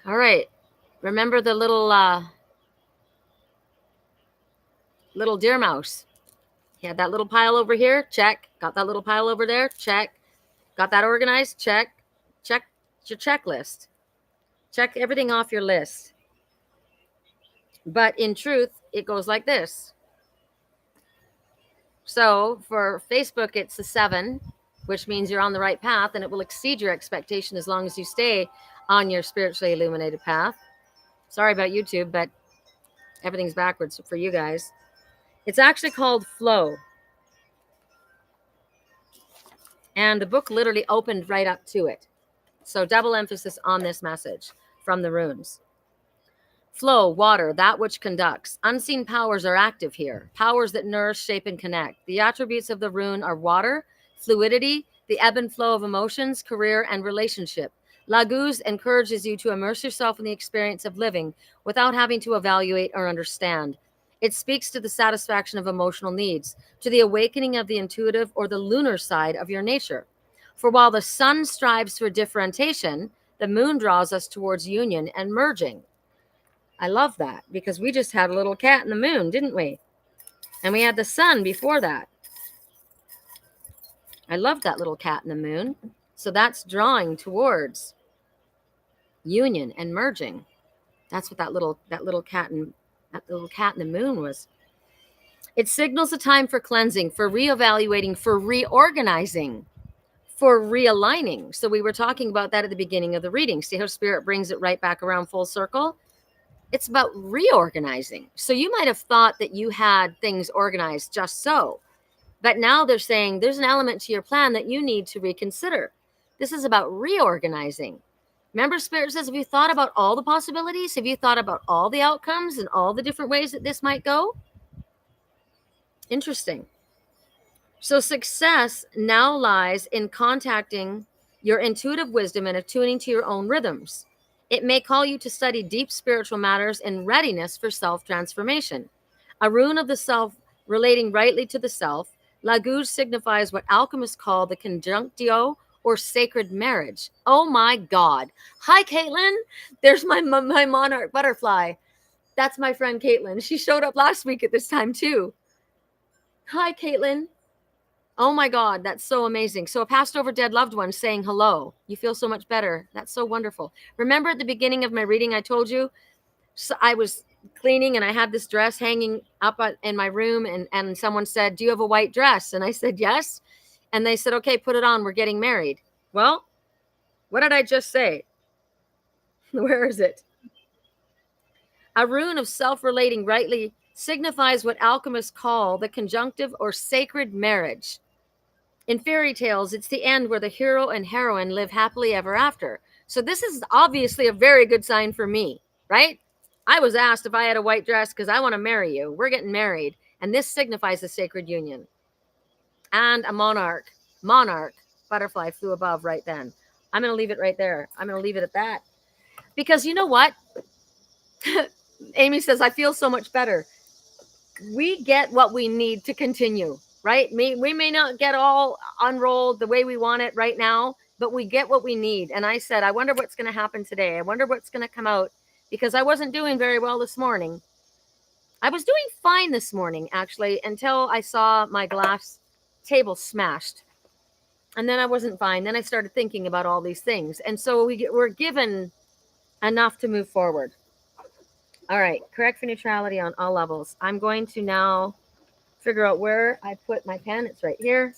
All right. Remember the little deer mouse. He had that little pile over here. Check. Got that little pile over there. Check. Got that organized. Check. Check your checklist. Check everything off your list. But in truth, it goes like this. So for Facebook, it's a 7, which means you're on the right path, and it will exceed your expectation as long as you stay on your spiritually illuminated path. Sorry about YouTube, but everything's backwards for you guys. It's actually called Flow. And the book literally opened right up to it. So double emphasis on this message from the runes. Flow, water, that which conducts. Unseen powers are active here. Powers that nourish, shape, and connect. The attributes of the rune are water, fluidity, the ebb and flow of emotions, career, and relationship. Laguz encourages you to immerse yourself in the experience of living without having to evaluate or understand. It speaks to the satisfaction of emotional needs, to the awakening of the intuitive or the lunar side of your nature. For while the sun strives for differentiation, the moon draws us towards union and merging. I love that because we just had a little cat in the moon, didn't we? And we had the sun before that. I love that little cat in the moon. So that's drawing towards union and merging. That's what that little cat in the moon was. It signals a time for cleansing, for reevaluating, for reorganizing, for realigning. So we were talking about that at the beginning of the reading. See how Spirit brings it right back around full circle? It's about reorganizing. So you might have thought that you had things organized just so, but now they're saying there's an element to your plan that you need to reconsider. This is about reorganizing. Remember, Spirit says, have you thought about all the possibilities? Have you thought about all the outcomes and all the different ways that this might go? Interesting. So success now lies in contacting your intuitive wisdom and attuning to your own rhythms. It may call you to study deep spiritual matters in readiness for self-transformation. A rune of the self relating rightly to the self, Laguz signifies what alchemists call the conjunctio or sacred marriage. Oh my God. Hi, Caitlin. There's my monarch butterfly. That's my friend Caitlin. She showed up last week at this time too. Hi, Caitlin. Oh my God, that's so amazing. So a passed over dead loved one saying hello. You feel so much better. That's so wonderful. Remember at the beginning of my reading, I told you I was cleaning and I had this dress hanging up in my room and someone said, do you have a white dress? And I said, yes. And they said, okay, put it on. We're getting married. Well, what did I just say? Where is it? A rune of self-relating rightly signifies what alchemists call the conjunctive or sacred marriage. In fairy tales, it's the end where the hero and heroine live happily ever after. So this is obviously a very good sign for me, right? I was asked if I had a white dress because I want to marry you. We're getting married. And this signifies a sacred union. And a monarch butterfly flew above right then. I'm going to leave it right there. I'm going to leave it at that. Because you know what? Amy says, I feel so much better. We get what we need to continue, right? We may not get all unrolled the way we want it right now, but we get what we need. And I said, I wonder what's going to happen today. I wonder what's going to come out because I wasn't doing very well this morning. I was doing fine this morning, actually, until I saw my glass table smashed. And then I wasn't fine. Then I started thinking about all these things. And so we're given enough to move forward. All right. Correct for neutrality on all levels. I'm going to now figure out where I put my pen. It's right here.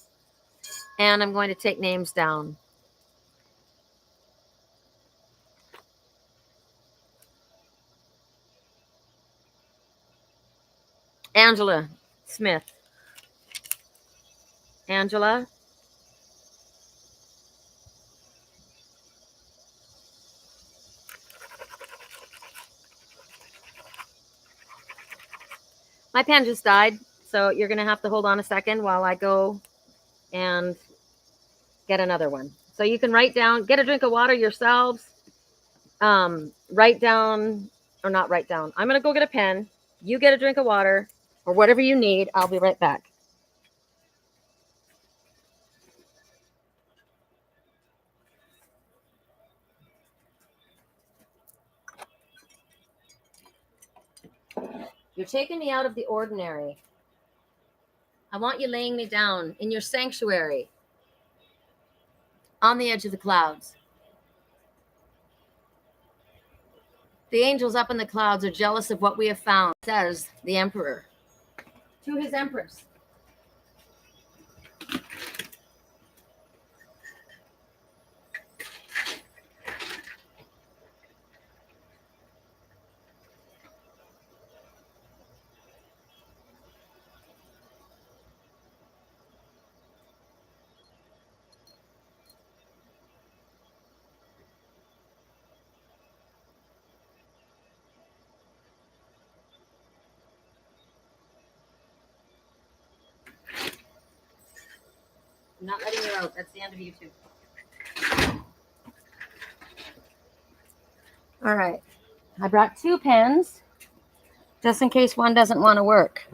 And I'm going to take names down. Angela Smith. Angela. My pen just died, so you're going to have to hold on a second while I go and get another one. So you can write down, get a drink of water yourselves. Write down, or not write down. I'm going to go get a pen. You get a drink of water or whatever you need. I'll be right back. You're taking me out of the ordinary. I want you laying me down in your sanctuary on the edge of the clouds. The angels up in the clouds are jealous of what we have found, says the emperor to his empress. I'm not letting you out. That's the end of YouTube. All right. I brought 2 pens just in case one doesn't want to work.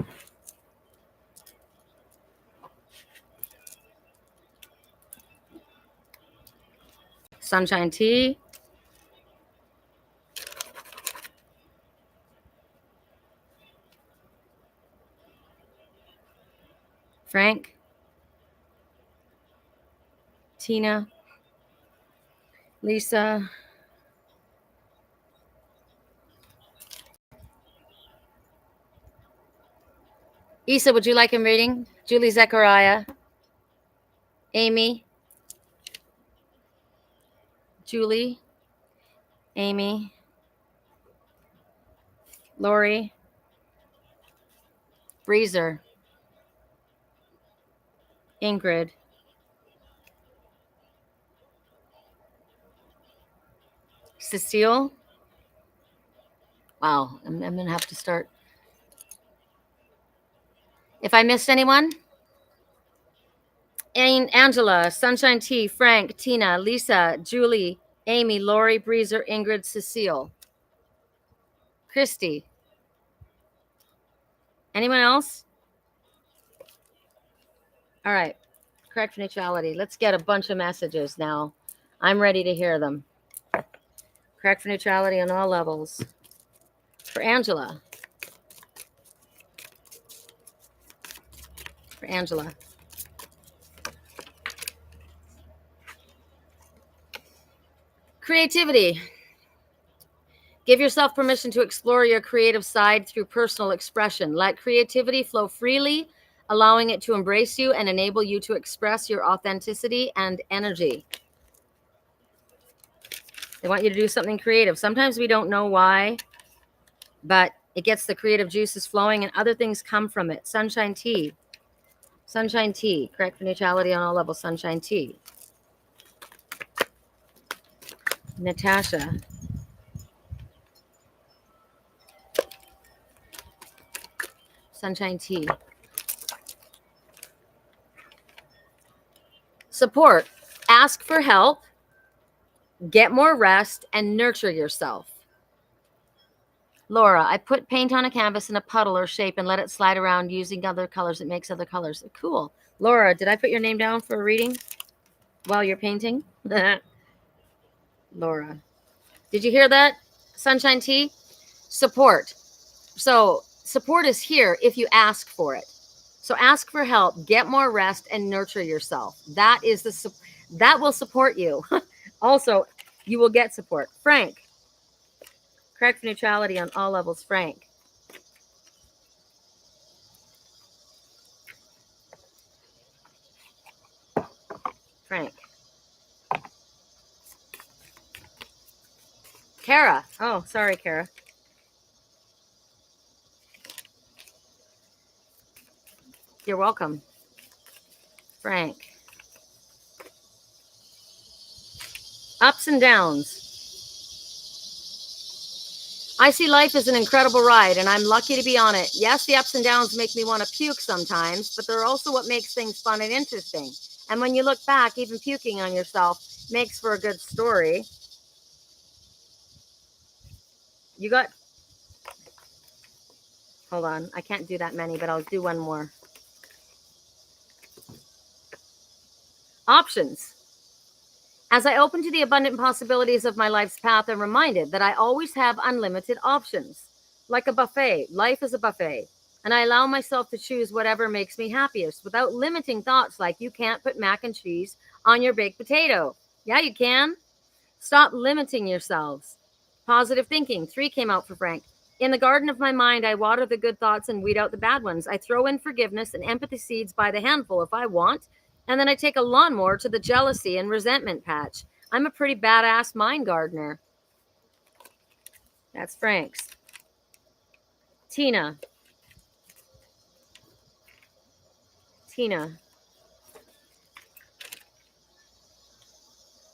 Sunshine tea. Frank. Tina. Lisa. Isa, would you like him reading? Julie Zechariah. Amy. Julie. Amy. Lori. Breezer. Ingrid. Cecile. Wow, I'm going to have to start. If I missed anyone, Angela, Sunshine T, Frank, Tina, Lisa, Julie, Amy, Lori, Breezer, Ingrid, Cecile, Christy. Anyone else? All right. Correct neutrality. Let's get a bunch of messages now. I'm ready to hear them. Correct for neutrality on all levels. For Angela. For Angela. Creativity. Give yourself permission to explore your creative side through personal expression. Let creativity flow freely, allowing it to embrace you and enable you to express your authenticity and energy. They want you to do something creative. Sometimes we don't know why, but it gets the creative juices flowing and other things come from it. Sunshine tea. Sunshine tea. Correct for neutrality on all levels. Sunshine tea. Natasha. Sunshine tea. Support. Ask for help. Get more rest and nurture yourself. Laura, I put paint on a canvas in a puddle or shape and let it slide around using other colors. It makes other colors. Cool. Laura, did I put your name down for a reading while you're painting? Laura. Did you hear that? Sunshine tea? Support. So support is here if you ask for it. So ask for help, get more rest, and nurture yourself. That will support you. Also, you will get support. Frank. Correct for neutrality on all levels. Frank. Frank. Kara. Oh, sorry, Kara. You're welcome. Frank. Ups and downs. I see life as an incredible ride, and I'm lucky to be on it. Yes, the ups and downs make me want to puke sometimes, but they're also what makes things fun and interesting. And when you look back, even puking on yourself makes for a good story. You got... Hold on. I can't do that many, but I'll do one more. Options. As I open to the abundant possibilities of my life's path, I'm reminded that I always have unlimited options. Like a buffet, life is a buffet, and I allow myself to choose whatever makes me happiest without limiting thoughts like you can't put mac and cheese on your baked potato. Yeah, you can. Stop limiting yourselves. Positive thinking. 3 came out for Frank. In the garden of my mind, I water the good thoughts and weed out the bad ones. I throw in forgiveness and empathy seeds by the handful if I want. And then I take a lawnmower to the jealousy and resentment patch. I'm a pretty badass mind gardener. That's Frank's. Tina. Tina.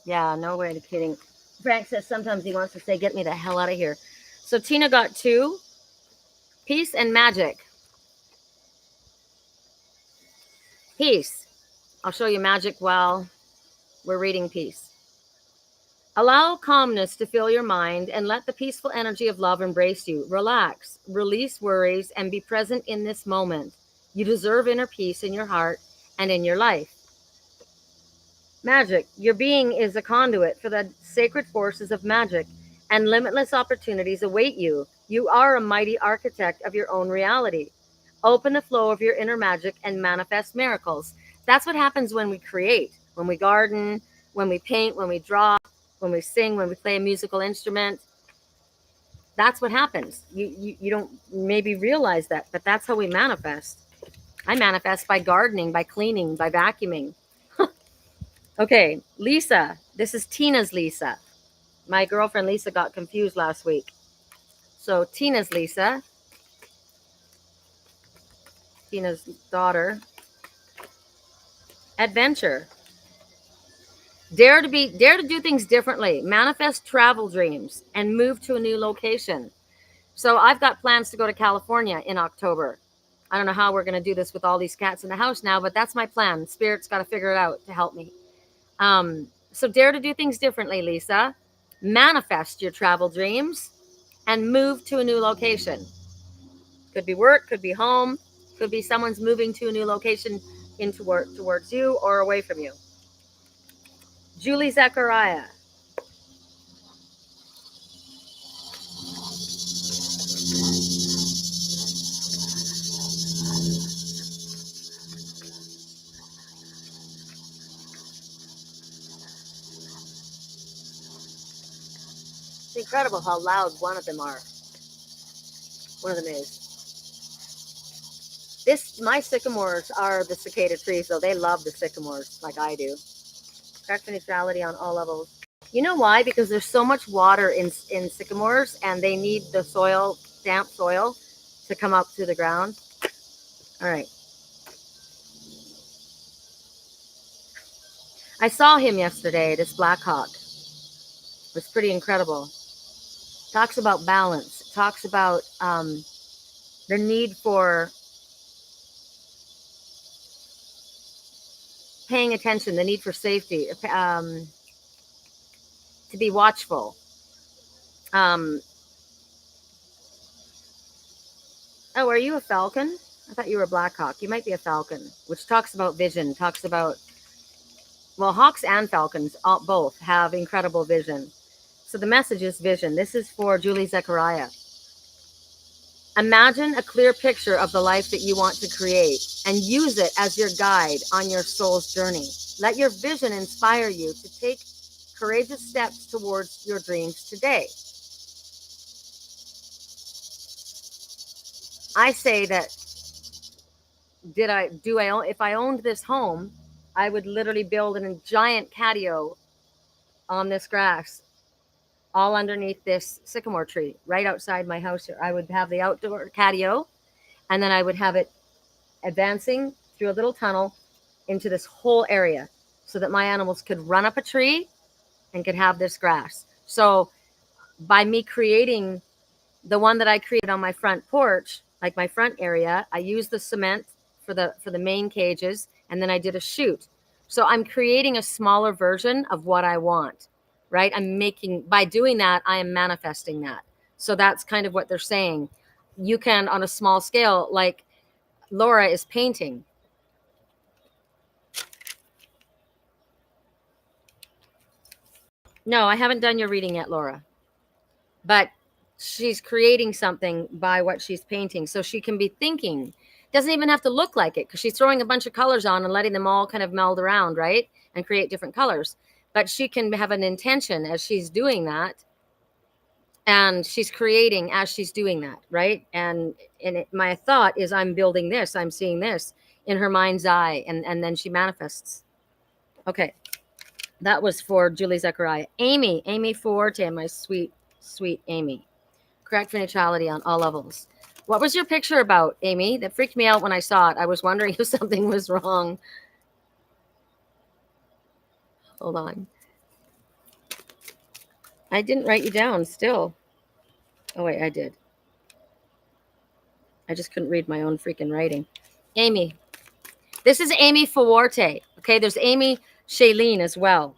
Yeah, no way to kidding. Frank says sometimes he wants to say, get me the hell out of here. So Tina got 2. Peace and magic. Peace. I'll show you magic while we're reading peace. Allow calmness to fill your mind and let the peaceful energy of love embrace you. Relax, release worries, and be present in this moment. You deserve inner peace in your heart and in your life. Magic. Your being is a conduit for the sacred forces of magic, and limitless opportunities await you. You are a mighty architect of your own reality. Open the flow of your inner magic and manifest miracles. That's what happens when we create, when we garden, when we paint, when we draw, when we sing, when we play a musical instrument. That's what happens. You don't maybe realize that, but that's how we manifest. I manifest by gardening, by cleaning, by vacuuming. Okay, Lisa. This is Tina's Lisa. My girlfriend Lisa got confused last week. So Tina's Lisa, Tina's daughter. Adventure. Dare to do things differently. Manifest travel dreams and move to a new location. So I've got plans to go to California in October. I don't know how we're going to do this with all these cats in the house now, but that's my plan. Spirit's got to figure it out to help me. So dare to do things differently, Lisa. Manifest your travel dreams and move to a new location. Could be work, could be home, could be someone's moving to a new location into work towards you or away from you. Julie Zachariah. It's incredible how loud one of them is. My sycamores are the cicada trees, though. They love the sycamores like I do. Correct neutrality on all levels. You know why? Because there's so much water in sycamores, and they need the soil, damp soil, to come up to the ground. All right. I saw him yesterday, this Black Hawk. It was pretty incredible. Talks about balance. Talks about the need for paying attention, the need for safety, to be watchful. Oh, are you a falcon? I thought you were a Black Hawk. You might be a falcon, which talks about vision, talks about, well, hawks and falcons, both have incredible vision. So the message is vision. This is for Julie Zachariah. Imagine a clear picture of the life that you want to create and use it as your guide on your soul's journey. Let your vision inspire you to take courageous steps towards your dreams today. I say that if I owned this home, I would literally build a giant catio on this grass, all underneath this sycamore tree, right outside my house here. I would have the outdoor catio, and then I would have it advancing through a little tunnel into this whole area so that my animals could run up a tree and could have this grass. So by me creating the one that I created on my front porch, like my front area, I used the cement for the main cages, and then I did a chute. So I'm creating a smaller version of what I want, right? By doing that, I am manifesting that. So that's kind of what they're saying. You can, on a small scale, like Laura is painting. No, I haven't done your reading yet, Laura. But she's creating something by what she's painting. So she can be thinking. Doesn't even have to look like it, because she's throwing a bunch of colors on and letting them all kind of meld around, right? And create different colors. But she can have an intention as she's doing that. And she's creating as she's doing that, right? And my thought is, I'm building this, I'm seeing this in her mind's eye, and then she manifests. Okay. That was for Julie Zachariah. Amy Forte, my sweet Amy. Correct for neutrality on all levels. What was your picture about, Amy? That freaked me out when I saw it. I was wondering if something was wrong. Hold on. I didn't write you down still. Oh, wait, I did. I just couldn't read my own freaking writing. Amy. This is Amy Forte. Okay, there's Amy Shailene as well.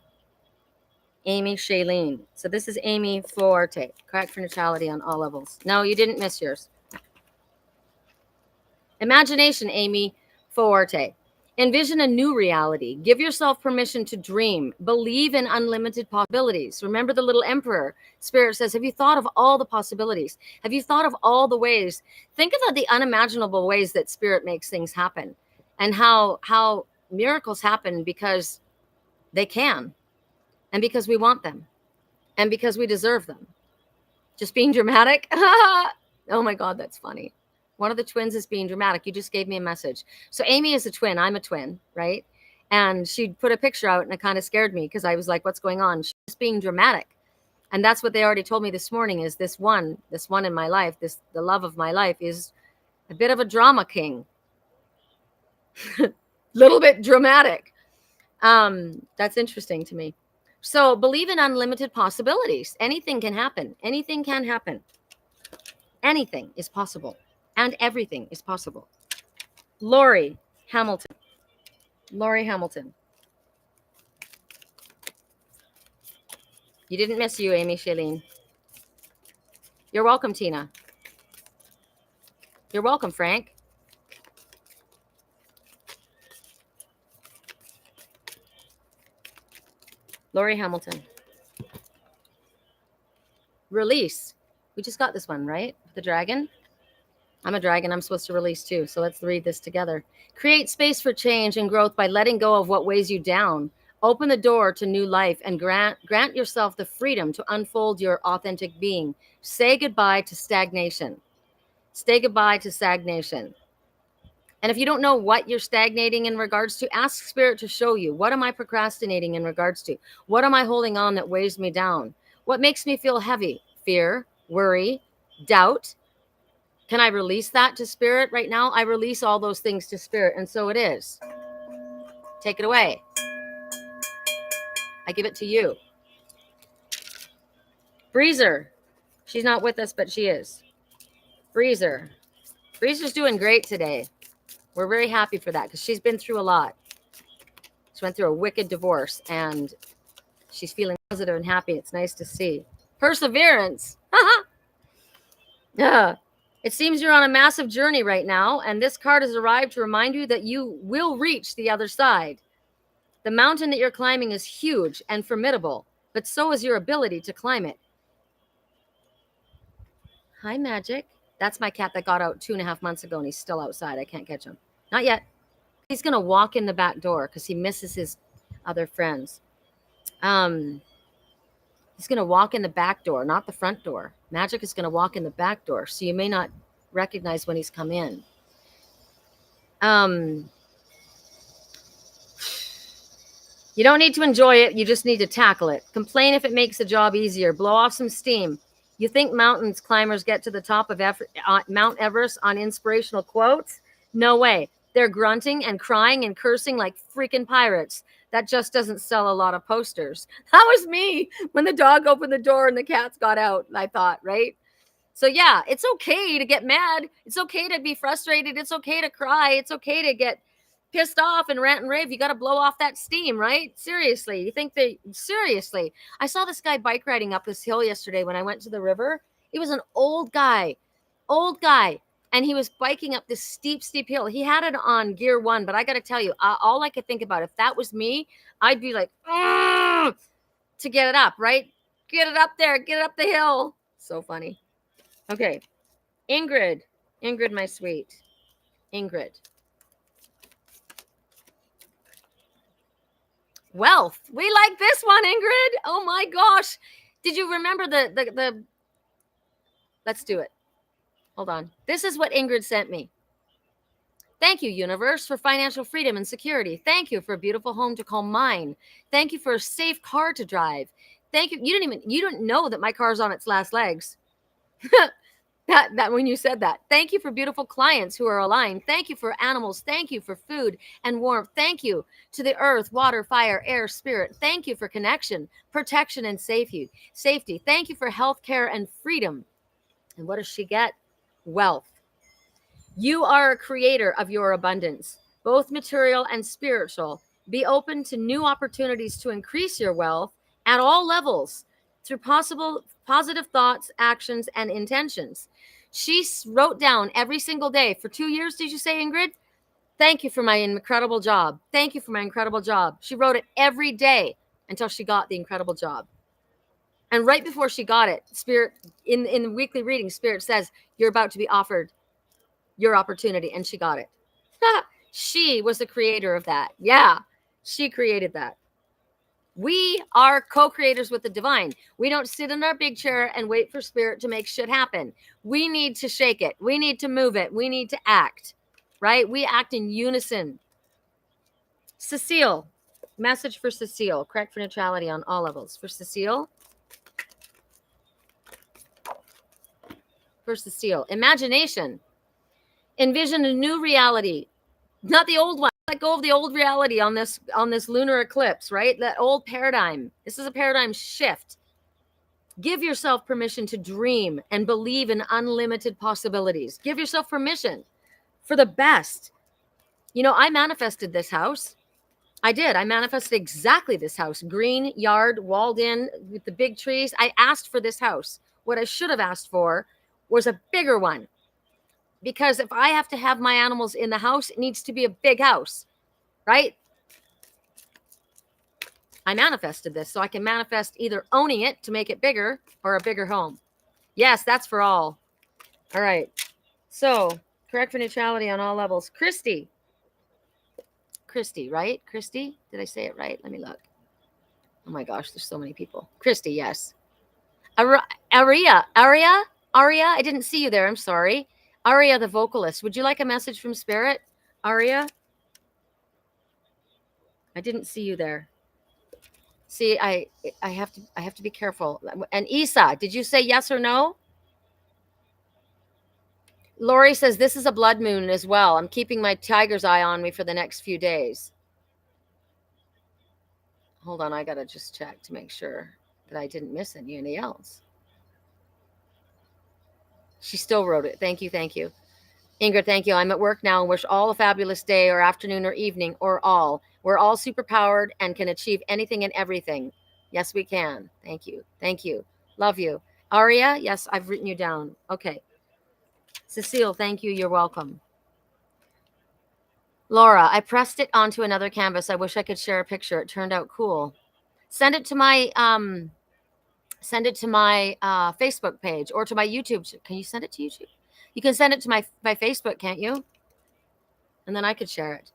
Amy Shailene. So this is Amy Forte. Correct for neutrality on all levels. No, you didn't miss yours. Imagination, Amy Forte. Envision a new reality. Give yourself permission to dream. Believe in unlimited possibilities. Remember the little emperor. Spirit says, have you thought of all the possibilities? Have you thought of all the ways? Think about the unimaginable ways that Spirit makes things happen, and how miracles happen because they can, and because we want them, and because we deserve them. Just being dramatic. Oh my God, that's funny. One of the twins is being dramatic. You just gave me a message. So Amy is a twin. I'm a twin, right? And she put a picture out and it kind of scared me because I was like, what's going on? She's being dramatic. And that's what they already told me this morning is this one in my life, the love of my life is a bit of a drama king. Little bit dramatic. That's interesting to me. So believe in unlimited possibilities. Anything can happen. Anything can happen. Anything is possible. And everything is possible. Lori Hamilton. Lori Hamilton. You didn't miss you, Amy Shailene. You're welcome, Tina. You're welcome, Frank. Lori Hamilton. Release. We just got this one, right? The dragon. I'm a dragon. I'm supposed to release too. So let's read this together. Create space for change and growth by letting go of what weighs you down. Open the door to new life and grant yourself the freedom to unfold your authentic being. Say goodbye to stagnation. Say goodbye to stagnation. And if you don't know what you're stagnating in regards to, ask Spirit to show you. What am I procrastinating in regards to? What am I holding on that weighs me down? What makes me feel heavy? Fear, worry, doubt. Can I release that to Spirit right now? I release all those things to Spirit, and so it is. Take it away. I give it to you. Breezer. She's not with us, but she is. Breezer. Breezer's doing great today. We're very happy for that because she's been through a lot. She went through a wicked divorce, and she's feeling positive and happy. It's nice to see. Perseverance. Yeah. It seems you're on a massive journey right now, and this card has arrived to remind you that you will reach the other side. The mountain that you're climbing is huge and formidable, but so is your ability to climb it. Hi, Magic. That's my cat that got out 2.5 months ago, and he's still outside. I can't catch him. Not yet. He's going to walk in the back door because he misses his other friends. He's going to walk in the back door, not the front door. Magic is going to walk in the back door, so you may not recognize when he's come in. You don't need to enjoy it. You just need to tackle it. Complain if it makes the job easier. Blow off some steam. You think mountain climbers get to the top of Mount Everest on inspirational quotes? No way. They're grunting and crying and cursing like freaking pirates. That just doesn't sell a lot of posters. That was me when the dog opened the door and the cats got out, I thought, right? So yeah, it's okay to get mad. It's okay to be frustrated. It's okay to cry. It's okay to get pissed off and rant and rave. You got to blow off that steam, right? Seriously. You think seriously. I saw this guy bike riding up this hill yesterday when I went to the river. He was an old guy. And he was biking up this steep hill. He had it on gear 1, but I got to tell you, all I could think about, if that was me, I'd be like, to get it up, right? Get it up there. Get it up the hill. So funny. Okay. Ingrid, my sweet. Ingrid. Wealth. We like this one, Ingrid. Oh my gosh. Did you remember the let's do it. Hold on. This is what Ingrid sent me. Thank you, universe, for financial freedom and security. Thank you for a beautiful home to call mine. Thank you for a safe car to drive. Thank you. You didn't know that my car's on its last legs. that when you said that. Thank you for beautiful clients who are aligned. Thank you for animals. Thank you for food and warmth. Thank you to the earth, water, fire, air, spirit. Thank you for connection, protection, and safety. Thank you for health care and freedom. And what does she get? Wealth. You are a creator of your abundance, both material and spiritual. Be open to new opportunities to increase your wealth at all levels through possible positive thoughts, actions, and intentions. She wrote down every single day for 2 years. Did you say, Ingrid? Thank you for my incredible job. Thank you for my incredible job. She wrote it every day until she got the incredible job. And right before she got it, Spirit, in the weekly reading, Spirit says, you're about to be offered your opportunity. And she got it. She was the creator of that. Yeah, she created that. We are co-creators with the divine. We don't sit in our big chair and wait for Spirit to make shit happen. We need to shake it. We need to move it. We need to act, right? We act in unison. Cecile, message for Cecile. Correct for neutrality on all levels. For Cecile. For Cecile. Imagination. Envision a new reality. Not the old one. Let go of the old reality on this lunar eclipse, right? That old paradigm. This is a paradigm shift. Give yourself permission to dream and believe in unlimited possibilities. Give yourself permission for the best. You know, I manifested this house. I did. I manifested exactly this house. Green yard, walled in with the big trees. I asked for this house. What I should have asked for was a bigger one. Because if I have to have my animals in the house, it needs to be a big house, right? I manifested this, so I can manifest either owning it to make it bigger or a bigger home. Yes, that's for all. All right. So, correct for neutrality on all levels. Christy, right? Christy, did I say it right? Let me look. Oh my gosh, there's so many people. Christy, yes. Aria, I didn't see you there. I'm sorry. Aria, the vocalist. Would you like a message from Spirit? Aria? I didn't see you there. See, I have to be careful. And Isa, did you say yes or no? Lori says this is a blood moon as well. I'm keeping my tiger's eye on me for the next few days. Hold on, I gotta just check to make sure that I didn't miss anything else. She still wrote it. Thank you. Ingrid, thank you. I'm at work now and wish all a fabulous day or afternoon or evening or all. We're all superpowered and can achieve anything and everything. Yes, we can. Thank you. Love you. Aria, yes, I've written you down. Okay. Cecile, thank you. You're welcome. Laura, I pressed it onto another canvas. I wish I could share a picture. It turned out cool. Send it to my Facebook page or to my YouTube. Can you send it to YouTube? You can send it to my Facebook, can't you? And then I could share it.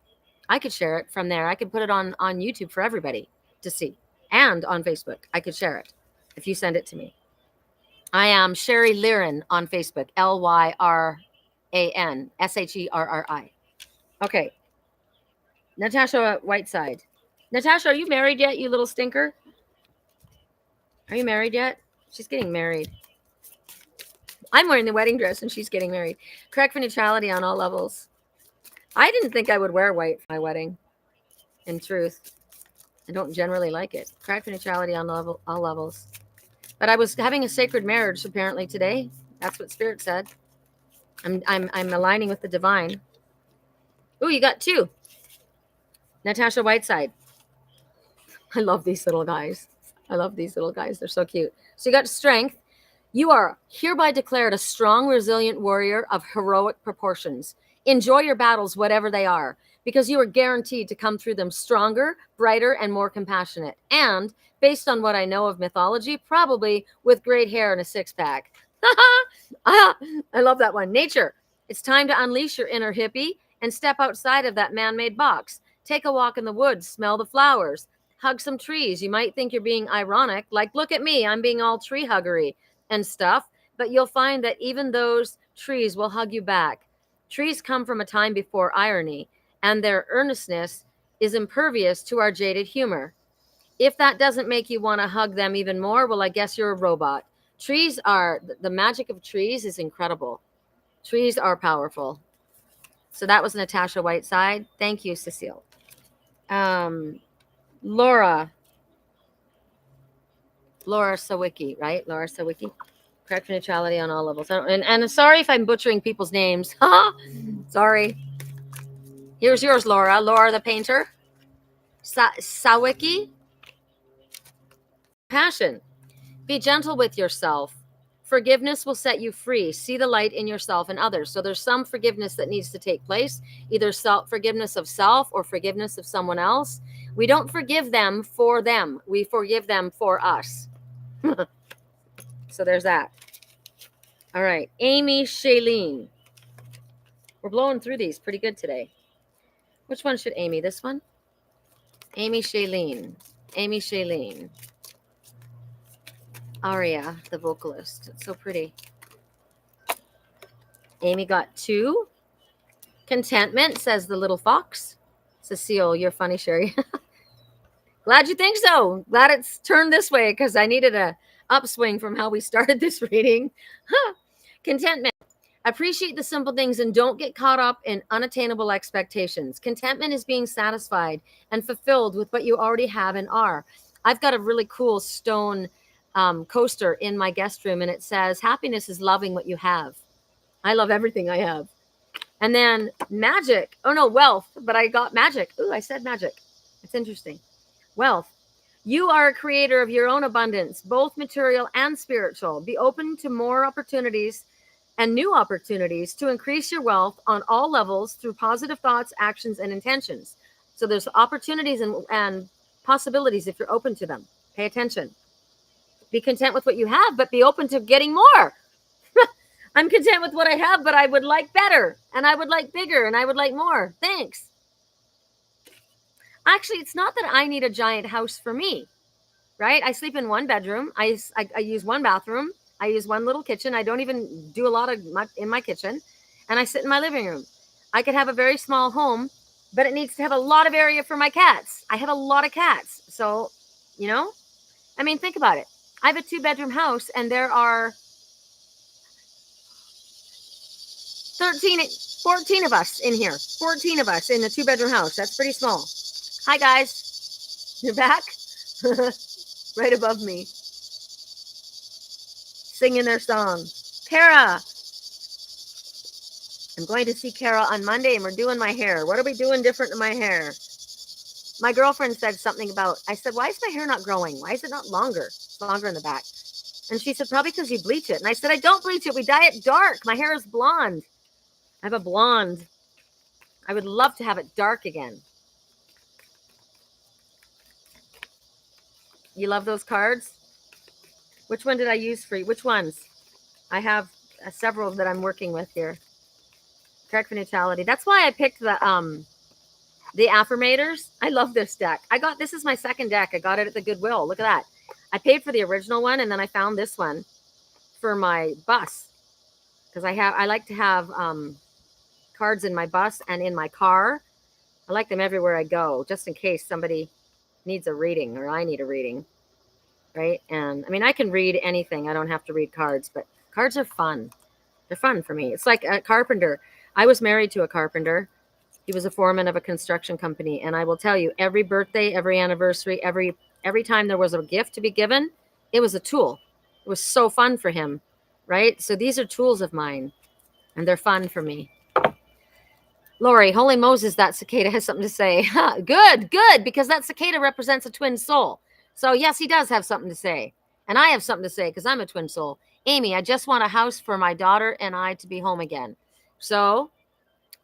I could share it from there. I could put it on YouTube for everybody to see. And on Facebook, I could share it if you send it to me. I am Sherri Liren on Facebook. Lyran Sherri. Okay. Natasha Whiteside. Natasha, are you married yet, you little stinker? Are you married yet? She's getting married. I'm wearing the wedding dress and she's getting married. Correct for neutrality on all levels. I didn't think I would wear white for my wedding. In truth, I don't generally like it. Correct for neutrality on all levels. But I was having a sacred marriage apparently today. That's what Spirit said. I'm aligning with the divine. Ooh, you got two. Natasha Whiteside. I love these little guys. They're so cute. So you got strength. You are hereby declared a strong, resilient warrior of heroic proportions. Enjoy your battles, whatever they are, because you are guaranteed to come through them stronger, brighter, and more compassionate. And based on what I know of mythology, probably with great hair and a six-pack. I love that one. Nature. It's time to unleash your inner hippie and step outside of that man-made box. Take a walk in the woods, smell the flowers, hug some trees. You might think you're being ironic, like, look at me, I'm being all tree huggery and stuff, but you'll find that even those trees will hug you back. Trees come from a time before irony, and their earnestness is impervious to our jaded humor. If that doesn't make you want to hug them even more, well, I guess you're a robot. The magic of trees is incredible. Trees are powerful. So that was Natasha Whiteside. Thank you, Cecile. Laura Sawicki, right? Laura Sawicki. Correct for neutrality on all levels. And sorry if I'm butchering people's names. Sorry. Here's yours, Laura. Laura the painter. Sawiki. Passion. Be gentle with yourself. Forgiveness will set you free. See the light in yourself and others. So there's some forgiveness that needs to take place, either forgiveness of self or forgiveness of someone else. We don't forgive them for them. We forgive them for us. So there's that. All right. Amy Shailene. We're blowing through these pretty good today. Which one should Amy? This one? Amy Shailene. Amy Shailene. Aria, the vocalist. It's so pretty. Amy got 2. Contentment, says the little fox. Cecile, you're funny, Sherri. Glad you think so. Glad it's turned this way because I needed a upswing from how we started this reading. Contentment. Appreciate the simple things and don't get caught up in unattainable expectations. Contentment is being satisfied and fulfilled with what you already have and are. I've got a really cool stone coaster in my guest room, and it says, happiness is loving what you have. I love everything I have. And then magic. Oh, no, wealth. But I got magic. Ooh, I said magic. It's interesting. Wealth. You are a creator of your own abundance, both material and spiritual. Be open to more opportunities and new opportunities to increase your wealth on all levels through positive thoughts, actions, and intentions. So there's opportunities and possibilities if you're open to them. Pay attention. Be content with what you have, but be open to getting more. I'm content with what I have, but I would like better, and I would like bigger, and I would like more. Thanks. Actually, it's not that I need a giant house for me, right? I sleep in one bedroom. I use one bathroom. I use one little kitchen. I don't even do a lot in my kitchen, and I sit in my living room. I could have a very small home, but it needs to have a lot of area for my cats. I have a lot of cats. So, I mean, think about it. I have a 2-bedroom house, and there are 14 of us in here. 14 of us in the 2-bedroom house. That's pretty small. Hi, guys. You're back? Right above me. Singing their song. Kara. I'm going to see Kara on Monday, and we're doing my hair. What are we doing different in my hair? My girlfriend said something about, I said, why is my hair not growing? Why is it not longer? It's longer in the back. And she said, probably because you bleach it. And I said, I don't bleach it. We dye it dark. My hair is blonde. I have a blonde. I would love to have it dark again. You love those cards? Which one did I use for you? Which ones? I have several that I'm working with here. Correct for neutrality. That's why I picked the affirmators. I love this deck. This is my second deck. I got it at the Goodwill. Look at that. I paid for the original one, and then I found this one for my bus because I like to have cards in my bus and in my car. I like them everywhere I go, just in case somebody needs a reading or I need a reading, right? And I mean, I can read anything. I don't have to read cards, but cards are fun. They're fun for me. It's like a carpenter. I was married to a carpenter. He was a foreman of a construction company. And I will tell you, every birthday, every anniversary, every time there was a gift to be given, it was a tool. It was so fun for him, right? So these are tools of mine, and they're fun for me. Lori, holy Moses, that cicada has something to say. Good, because that cicada represents a twin soul. So yes, he does have something to say. And I have something to say because I'm a twin soul. Amy, I just want a house for my daughter and I to be home again. So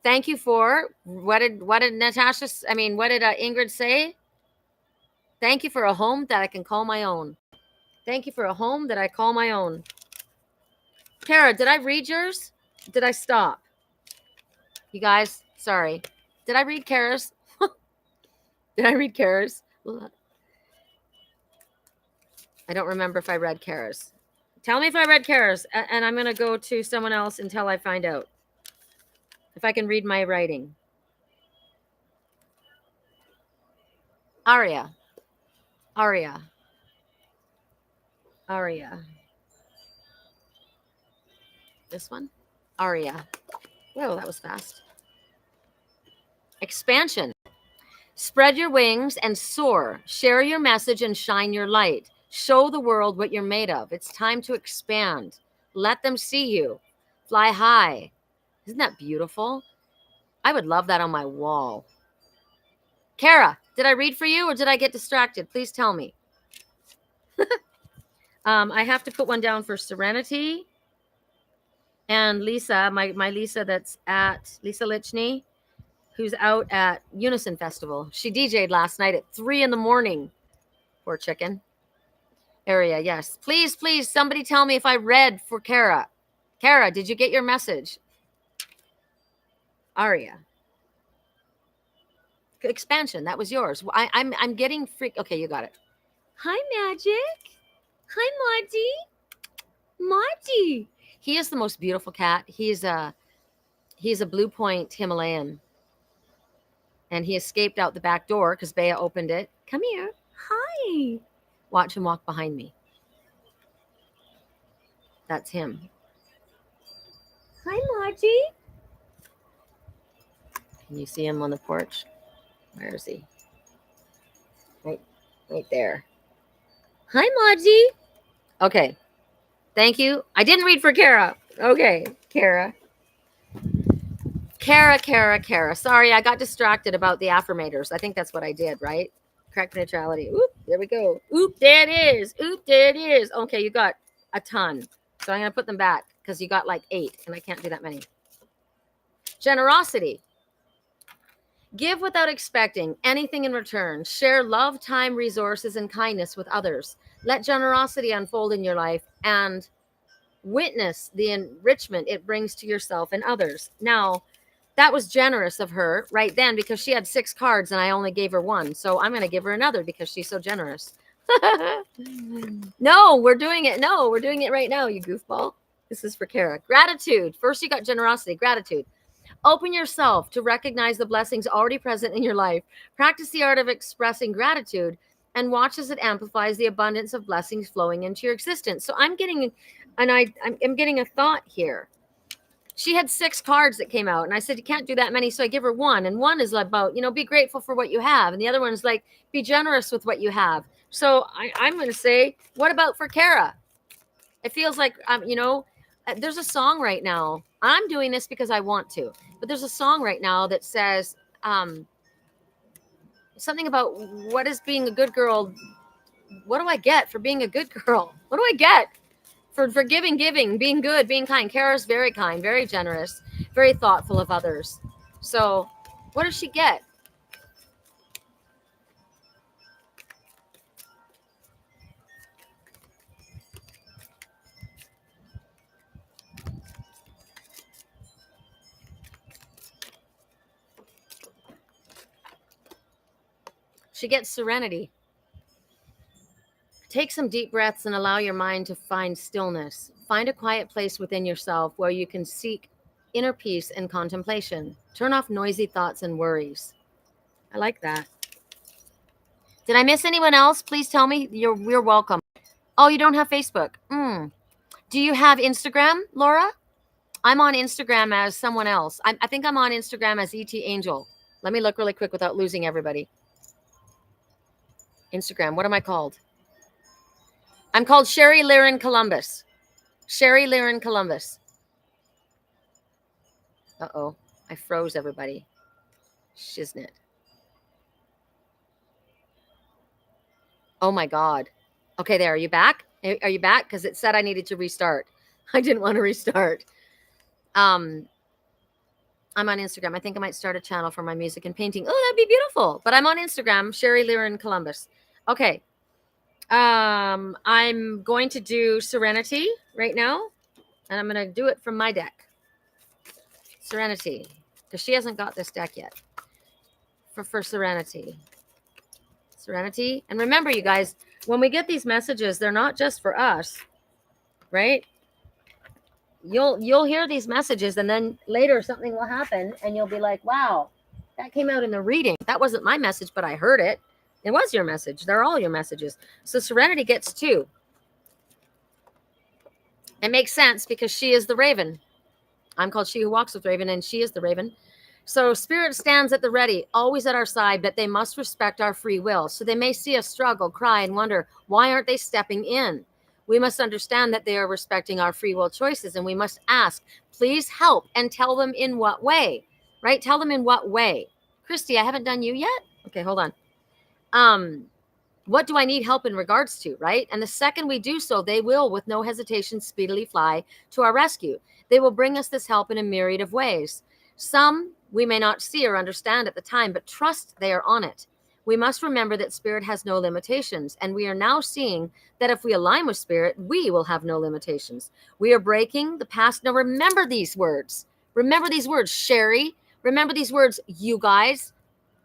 thank you for, what did Ingrid say? Thank you for a home that I can call my own. Thank you for a home that I call my own. Kara, did I read yours? Did I stop? You guys, sorry. Did I read Kara's? Did I read Kara's? I don't remember if I read Kara's. Tell me if I read Kara's, and I'm going to go to someone else until I find out if I can read my writing. Aria. This one? Aria. Whoa, that was fast. Expansion. Spread your wings and soar. Share your message and shine your light. Show the world what you're made of. It's time to expand. Let them see you. Fly high. Isn't that beautiful? I would love that on my wall. Kara, Did I read for you or did I get distracted? Please tell me. I have to put one down for Serenity. And Lisa, my Lisa that's at Lisa Lichney, who's out at Unison Festival. She DJ'd last night at 3 a.m. Poor chicken. Area, yes. Please, please, somebody tell me if I read for Kara. Kara, did you get your message? Aria. Expansion, that was yours. I'm getting freak. Okay, you got it. Hi, Magic. Hi, Marty. He is the most beautiful cat. He's a Blue Point Himalayan. And he escaped out the back door because Bea opened it. Come here. Hi. Watch him walk behind me. That's him. Hi, Margie. Can you see him on the porch? Where is he? Right there. Hi, Margie. Okay. Thank you. I didn't read for Kara. Okay, Kara. Kara. Sorry, I got distracted about the affirmators. I think that's what I did, right? Correct neutrality. Oop, there we go. Oop, there it is. Oop, there it is. Okay, you got a ton. So I'm going to put them back because you got like 8, and I can't do that many. Generosity. Give without expecting anything in return. Share love, time, resources, and kindness with others. Let generosity unfold in your life and witness the enrichment it brings to yourself and others. Now, that was generous of her right then because she had 6 cards and I only gave her 1. So I'm going to give her another because she's so generous. No, we're doing it. No, we're doing it right now, you goofball. This is for Kara. Gratitude. First, you got generosity. Gratitude. Open yourself to recognize the blessings already present in your life. Practice the art of expressing gratitude and watch as it amplifies the abundance of blessings flowing into your existence. So I'm getting, I'm getting a thought here. She had 6 cards that came out, and I said, you can't do that many. So I give her 1, and 1 is about, be grateful for what you have. And the other one is like, be generous with what you have. So I'm going to say, what about for Kara? It feels like, there's a song right now. I'm doing this because I want to, but there's a song right now that says something about what is being a good girl. What do I get for being a good girl? What do I get for giving, being good, being kind? Kara's very kind, very generous, very thoughtful of others. So what does she get? She gets serenity. Take some deep breaths and allow your mind to find stillness. Find a quiet place within yourself where you can seek inner peace and contemplation. Turn off noisy thoughts and worries. I like that. Did I miss anyone else? Please tell me. You're welcome. Oh, you don't have Facebook. Do you have Instagram, Laura? I'm on Instagram as someone else. I think I'm on Instagram as ET Angel. Let me look really quick without losing everybody. Instagram. What am I called? I'm called Sherricolumbus. Sherricolumbus. Uh-oh. I froze everybody. Shiznit. Oh my God. Okay, there. Are you back? Are you back? Because it said I needed to restart. I didn't want to restart. I'm on Instagram. I think I might start a channel for my music and painting. Oh, that'd be beautiful. But I'm on Instagram, Sherricolumbus. Okay. I'm going to do Serenity right now. And I'm going to do it from my deck. Serenity. Because she hasn't got this deck yet. For Serenity. Serenity. And remember, you guys, when we get these messages, they're not just for us. Right? You'll hear these messages and then later something will happen and you'll be like, wow, that came out in the reading. That wasn't my message, but I heard it. It was your message. They're all your messages. So Serenity gets 2. It makes sense because she is the raven. I'm called She Who Walks with Raven, and she is the raven. So Spirit stands at the ready, always at our side, but they must respect our free will. So they may see us struggle, cry, and wonder, why aren't they stepping in? We must understand that they are respecting our free will choices, and we must ask, please help, and tell them in what way, right? Tell them in what way. Christy, I haven't done you yet. Okay, hold on. What do I need help in regards to, right? And the second we do so, they will, with no hesitation, speedily fly to our rescue. They will bring us this help in a myriad of ways. Some we may not see or understand at the time, but trust they are on it. We must remember that spirit has no limitations, and we are now seeing that if we align with spirit, we will have no limitations. We are breaking the past. Now remember these words. Remember these words, Sherri. Remember these words, you guys.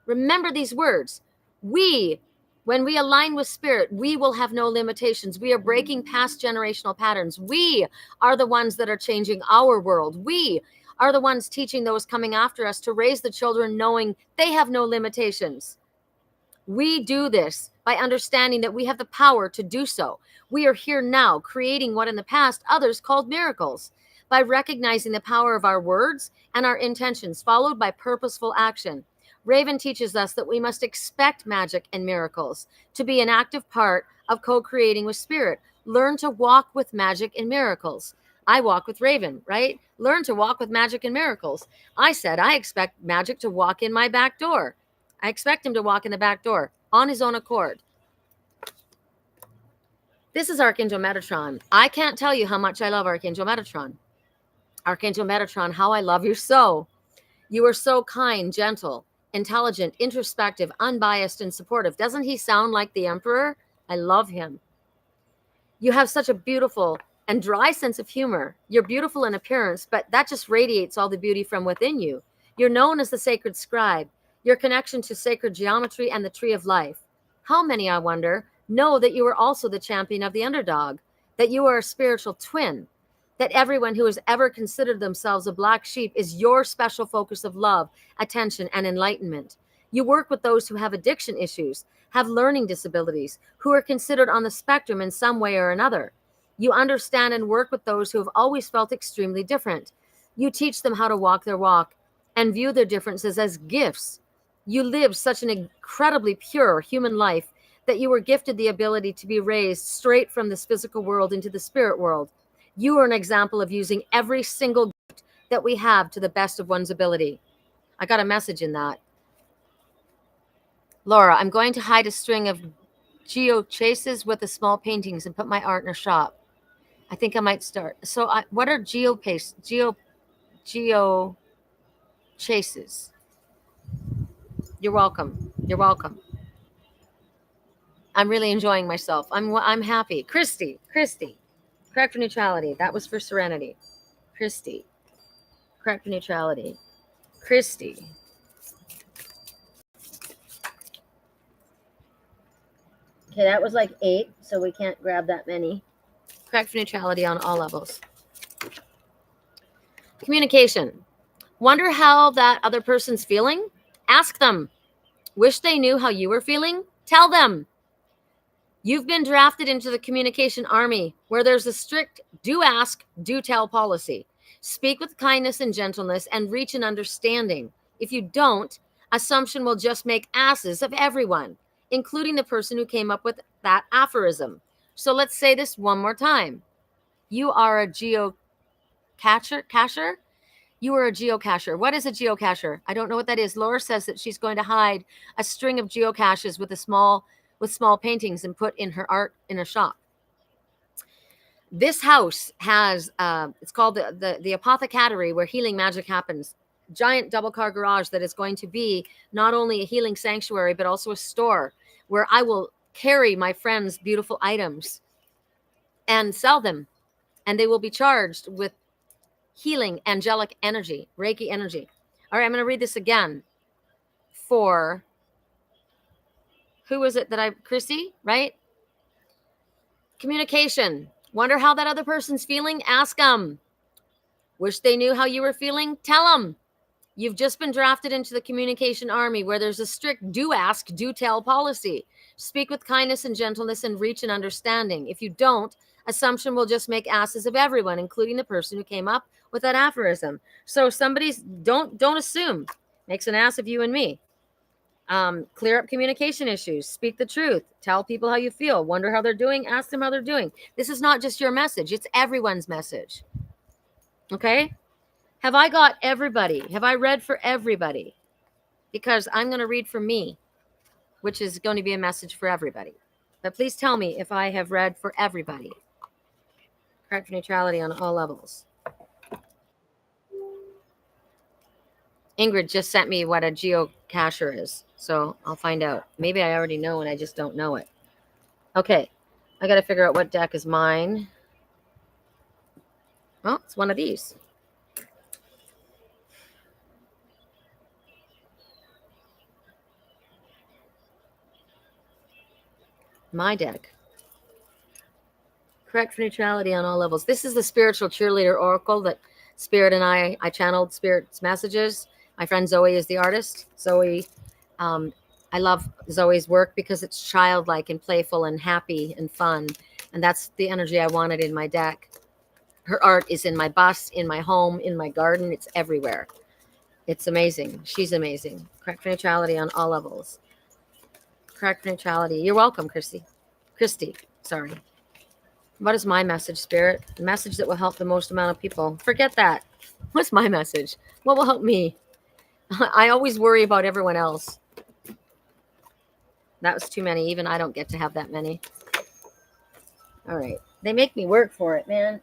Remember these words. When we align with spirit, we will have no limitations. We are breaking past generational patterns. We are the ones that are changing our world. We are the ones teaching those coming after us to raise the children knowing they have no limitations. We do this by understanding that we have the power to do so. We are here now creating what in the past others called miracles. By recognizing the power of our words and our intentions, followed by purposeful action. Raven teaches us that we must expect magic and miracles to be an active part of co-creating with spirit. Learn to walk with magic and miracles. I walk with Raven, right? Learn to walk with magic and miracles. I said, I expect magic to walk in my back door. I expect him to walk in the back door on his own accord. This is Archangel Metatron. I can't tell you how much I love Archangel Metatron. Archangel Metatron, how I love you so. You are so kind, gentle, intelligent, introspective, unbiased, and supportive. Doesn't he sound like the Emperor? I love him. You have such a beautiful and dry sense of humor. You're beautiful in appearance, but that just radiates all the beauty from within you. You're known as the sacred scribe. Your connection to sacred geometry and the tree of life. How many, I wonder, know that you are also the champion of the underdog, that you are a spiritual twin, that everyone who has ever considered themselves a black sheep is your special focus of love, attention, and enlightenment. You work with those who have addiction issues, have learning disabilities, who are considered on the spectrum in some way or another. You understand and work with those who have always felt extremely different. You teach them how to walk their walk and view their differences as gifts. You live such an incredibly pure human life that you were gifted the ability to be raised straight from this physical world into the spirit world. You are an example of using every single gift that we have to the best of one's ability. I got a message in that. Laura, I'm going to hide a string of geo chases with the small paintings and put my art in a shop. I think I might start. So what are geo chases? You're welcome. You're welcome. I'm really enjoying myself. I'm happy. Christy. Correct for neutrality. That was for serenity. Christy. Correct for neutrality. Christy. Okay, that was like 8, so we can't grab that many. Correct for neutrality on all levels. Communication. Wonder how that other person's feeling? Ask them. Wish they knew how you were feeling? Tell them. You've been drafted into the communication army where there's a strict do ask, do tell policy. Speak with kindness and gentleness and reach an understanding. If you don't, assumption will just make asses of everyone, including the person who came up with that aphorism. So let's say this one more time. You are a geocacher? You are a geocacher. What is a geocacher? I don't know what that is. Laura says that she's going to hide a string of geocaches with small paintings and put in her art in a shop. This house has it's called the apothecary, where healing magic happens. Giant double car garage that is going to be not only a healing sanctuary but also a store where I will carry my friends' beautiful items and sell them, and they will be charged with healing angelic energy, Reiki energy. All right, I'm going to read this again for who is it that Chrissy, right? Communication. Wonder how that other person's feeling? Ask them. Wish they knew how you were feeling? Tell them. You've just been drafted into the communication army where there's a strict do ask, do tell policy. Speak with kindness and gentleness and reach an understanding. If you don't, assumption will just make asses of everyone, including the person who came up with that aphorism. So don't assume. Makes an ass of you and me. Clear up communication issues. Speak the truth. Tell people how you feel. Wonder how they're doing. Ask them how they're doing. This is not just your message. It's everyone's message. Okay? Have I got everybody? Have I read for everybody? Because I'm going to read for me. which is going to be a message for everybody. But please tell me if I have read for everybody. Correct for neutrality on all levels. Ingrid just sent me what a geocacher is, so I'll find out. Maybe I already know and I just don't know it. Okay, I got to figure out what deck is mine. Well, it's one of these. My deck. Correct for neutrality on all levels. This is the spiritual cheerleader oracle that Spirit and I channeled Spirit's messages. My friend Zoe is the artist. Zoe, I love Zoe's work because it's childlike and playful and happy and fun. And that's the energy I wanted in my deck. Her art is in my bus, in my home, in my garden. It's everywhere. It's amazing. She's amazing. Correct for neutrality on all levels. Correct for neutrality. You're welcome, Christy. Sorry. What is my message, Spirit? The message that will help the most amount of people. Forget that. What's my message? What will help me? I always worry about everyone else. That was too many. Even I don't get to have that many. All right. They make me work for it, man.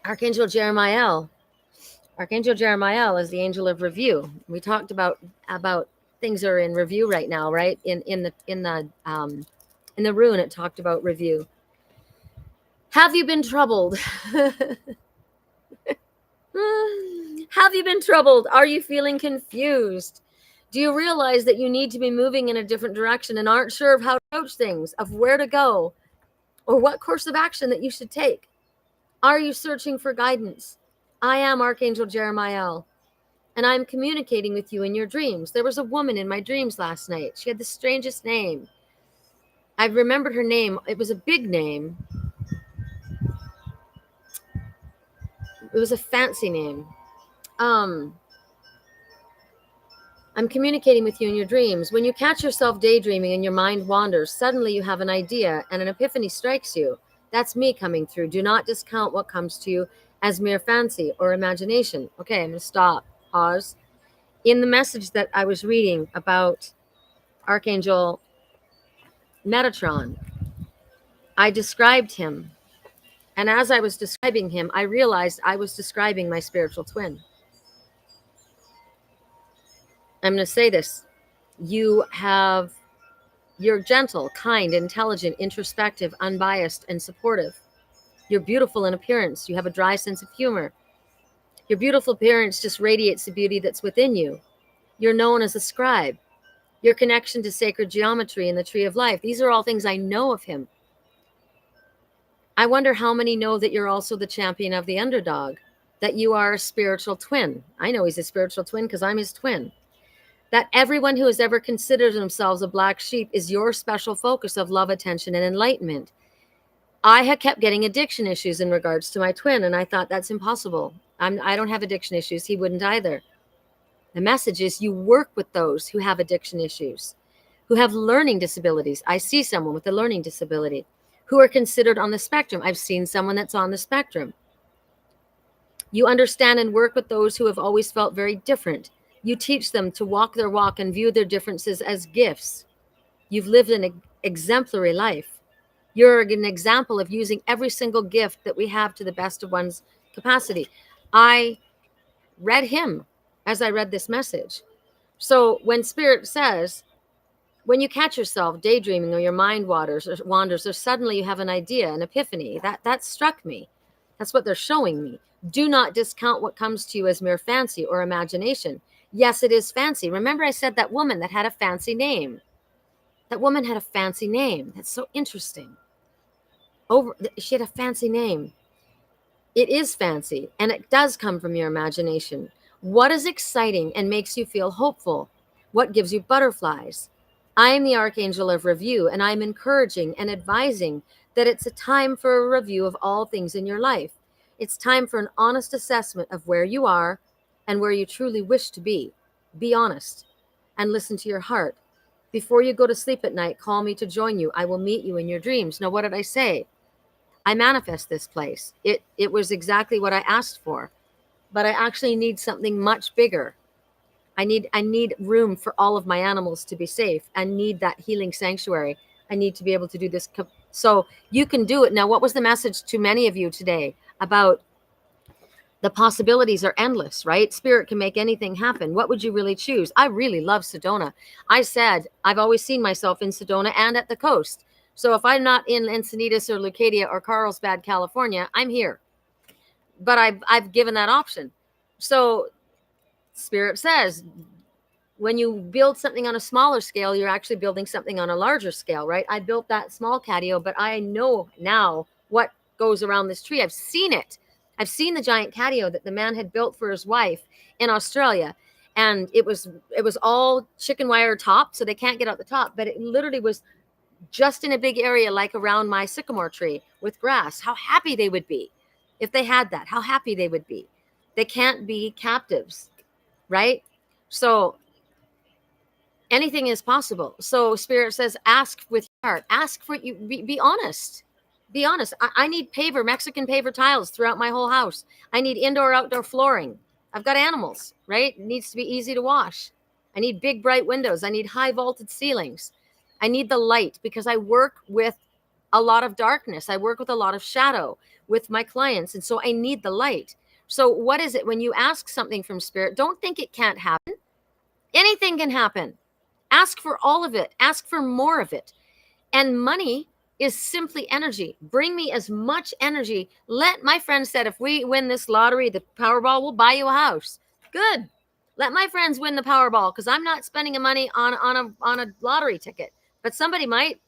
Archangel Jeremiah. Archangel Jeremiah is the angel of review. We talked about things are in review right now, right? In the rune, it talked about review. Have you been troubled? Have you been troubled? Are you feeling confused? Do you realize that you need to be moving in a different direction and aren't sure of how to approach things, of where to go, or what course of action that you should take? Are you searching for guidance? I am Archangel Jeremiah, and I'm communicating with you in your dreams. There was a woman in my dreams last night. She had the strangest name. I remembered her name. It was a big name. It was a fancy name. I'm communicating with you in your dreams. When you catch yourself daydreaming and your mind wanders, suddenly you have an idea and an epiphany strikes you. That's me coming through. Do not discount what comes to you as mere fancy or imagination. Okay, I'm going to stop. Pause. In the message that I was reading about Archangel Metatron, I described him. And as I was describing him, I realized I was describing my spiritual twin. I'm going to say this. You're gentle, kind, intelligent, introspective, unbiased, and supportive. You're beautiful in appearance. You have a dry sense of humor. Your beautiful appearance just radiates the beauty that's within you. You're known as a scribe. Your connection to sacred geometry and the tree of life. These are all things I know of him. I wonder how many know that you're also the champion of the underdog, that you are a spiritual twin. I know he's a spiritual twin because I'm his twin. That everyone who has ever considered themselves a black sheep is your special focus of love, attention, and enlightenment. I had kept getting addiction issues in regards to my twin, and I thought that's impossible. I don't have addiction issues. He wouldn't either. The message is you work with those who have addiction issues, who have learning disabilities. I see someone with a learning disability, who are considered on the spectrum. I've seen someone that's on the spectrum. You understand and work with those who have always felt very different. You teach them to walk their walk and view their differences as gifts. You've lived an exemplary life. You're an example of using every single gift that we have to the best of one's capacity. I read him as I read this message. So when Spirit says, when you catch yourself daydreaming or your mind wanders or suddenly you have an idea, an epiphany, that struck me. That's what they're showing me. Do not discount what comes to you as mere fancy or imagination. Yes, it is fancy. Remember I said that woman that had a fancy name. That woman had a fancy name. That's so interesting. She had a fancy name. It is fancy, and it does come from your imagination. What is exciting and makes you feel hopeful? What gives you butterflies? I am the Archangel of Review, and I'm encouraging and advising that it's a time for a review of all things in your life. It's time for an honest assessment of where you are and where you truly wish to be. Be honest and listen to your heart. Before you go to sleep at night, call me to join you. I will meet you in your dreams. Now, what did I say? I manifest this place. It was exactly what I asked for, but I actually need something much bigger. I need room for all of my animals to be safe. I need that healing sanctuary. I need to be able to do this. So you can do it. Now, what was the message to many of you today about the possibilities are endless, right? Spirit can make anything happen. What would you really choose? I really love Sedona. I said I've always seen myself in Sedona and at the coast. So if I'm not in Encinitas or Leucadia or Carlsbad, California, I'm here. But I've given that option. So Spirit says when you build something on a smaller scale, you're actually building something on a larger scale, right? I built that small catio, but I know now what goes around this tree. I've seen it. I've seen the giant catio that the man had built for his wife in Australia. And it was all chicken wire top, so they can't get out the top, but it literally was just in a big area like around my sycamore tree with grass. How happy they would be if they had that. How happy they would be. They can't be captives, right? So anything is possible. So Spirit says, ask with your heart. Ask for you. Be honest. Be honest. I need Mexican paver tiles throughout my whole house. I need indoor, outdoor flooring. I've got animals, right? It needs to be easy to wash. I need big, bright windows. I need high vaulted ceilings. I need the light because I work with a lot of darkness. I work with a lot of shadow with my clients. And so I need the light. So what is it when you ask something from Spirit? Don't think it can't happen. Anything can happen. Ask for all of it. Ask for more of it. And money is simply energy. Bring me as much energy. My friend said, if we win this lottery, the Powerball will buy you a house. Good. Let my friends win the Powerball because I'm not spending money on a lottery ticket. But somebody might,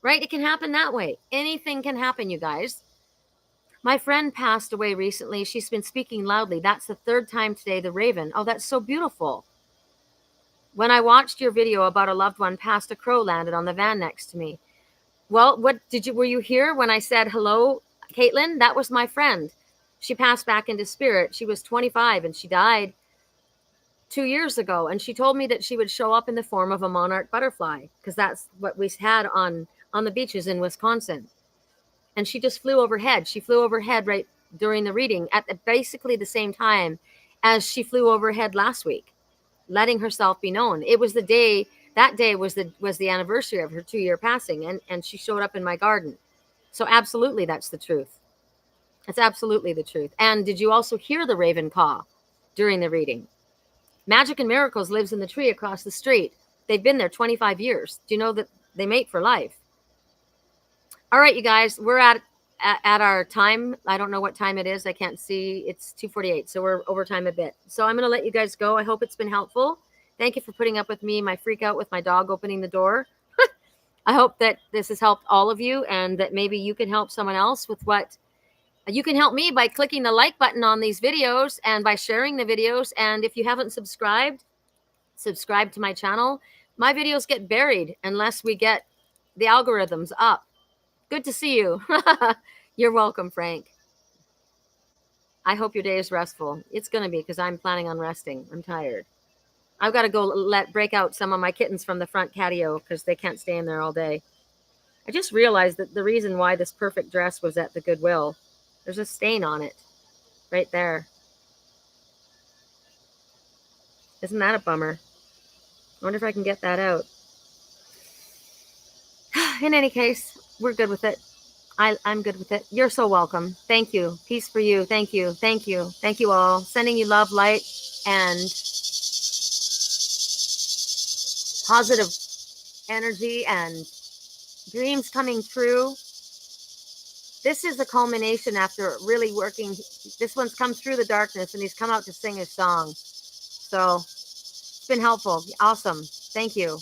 right? It can happen that way. Anything can happen, you guys. My friend passed away recently. She's been speaking loudly. That's the third time today, the Raven. Oh, that's so beautiful. When I watched your video about a loved one passed, a crow landed on the van next to me. Well, were you here when I said hello, Caitlin? That was my friend. She passed back into spirit. She was 25 and she died 2 years ago. And she told me that she would show up in the form of a monarch butterfly because that's what we had on the beaches in Wisconsin. And she just flew overhead. She flew overhead right during the reading at basically the same time as she flew overhead last week, letting herself be known. It was that day was the anniversary of her 2-year passing, and she showed up in my garden. So absolutely, that's the truth. It's absolutely the truth. And did you also hear the raven caw during the reading? Magic and Miracles lives in the tree across the street. They've been there 25 years. Do you know that they mate for life? All right, you guys, we're at our time. I don't know what time it is. I can't see. It's 2:48, so we're over time a bit. So I'm going to let you guys go. I hope it's been helpful. Thank you for putting up with me, my freak out with my dog opening the door. I hope that this has helped all of you and that maybe you can help someone else with what you can help me by clicking the like button on these videos and by sharing the videos. And if you haven't subscribed, subscribe to my channel. My videos get buried unless we get the algorithms up. Good to see you. You're welcome, Frank. I hope your day is restful. It's going to be because I'm planning on resting. I'm tired. I've got to go break out some of my kittens from the front catio because they can't stay in there all day. I just realized that the reason why this perfect dress was at the Goodwill, there's a stain on it right there. Isn't that a bummer? I wonder if I can get that out. In any case, we're good with it. I'm good with it. You're so welcome. Thank you. Peace for you. Thank you. Thank you. Thank you all. Sending you love, light, and positive energy and dreams coming true. This is the culmination after really working. This one's come through the darkness and he's come out to sing his song. So it's been helpful. Awesome. Thank you.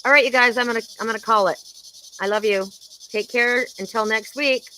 All right, you guys, I'm gonna call it. I love you. Take care until next week.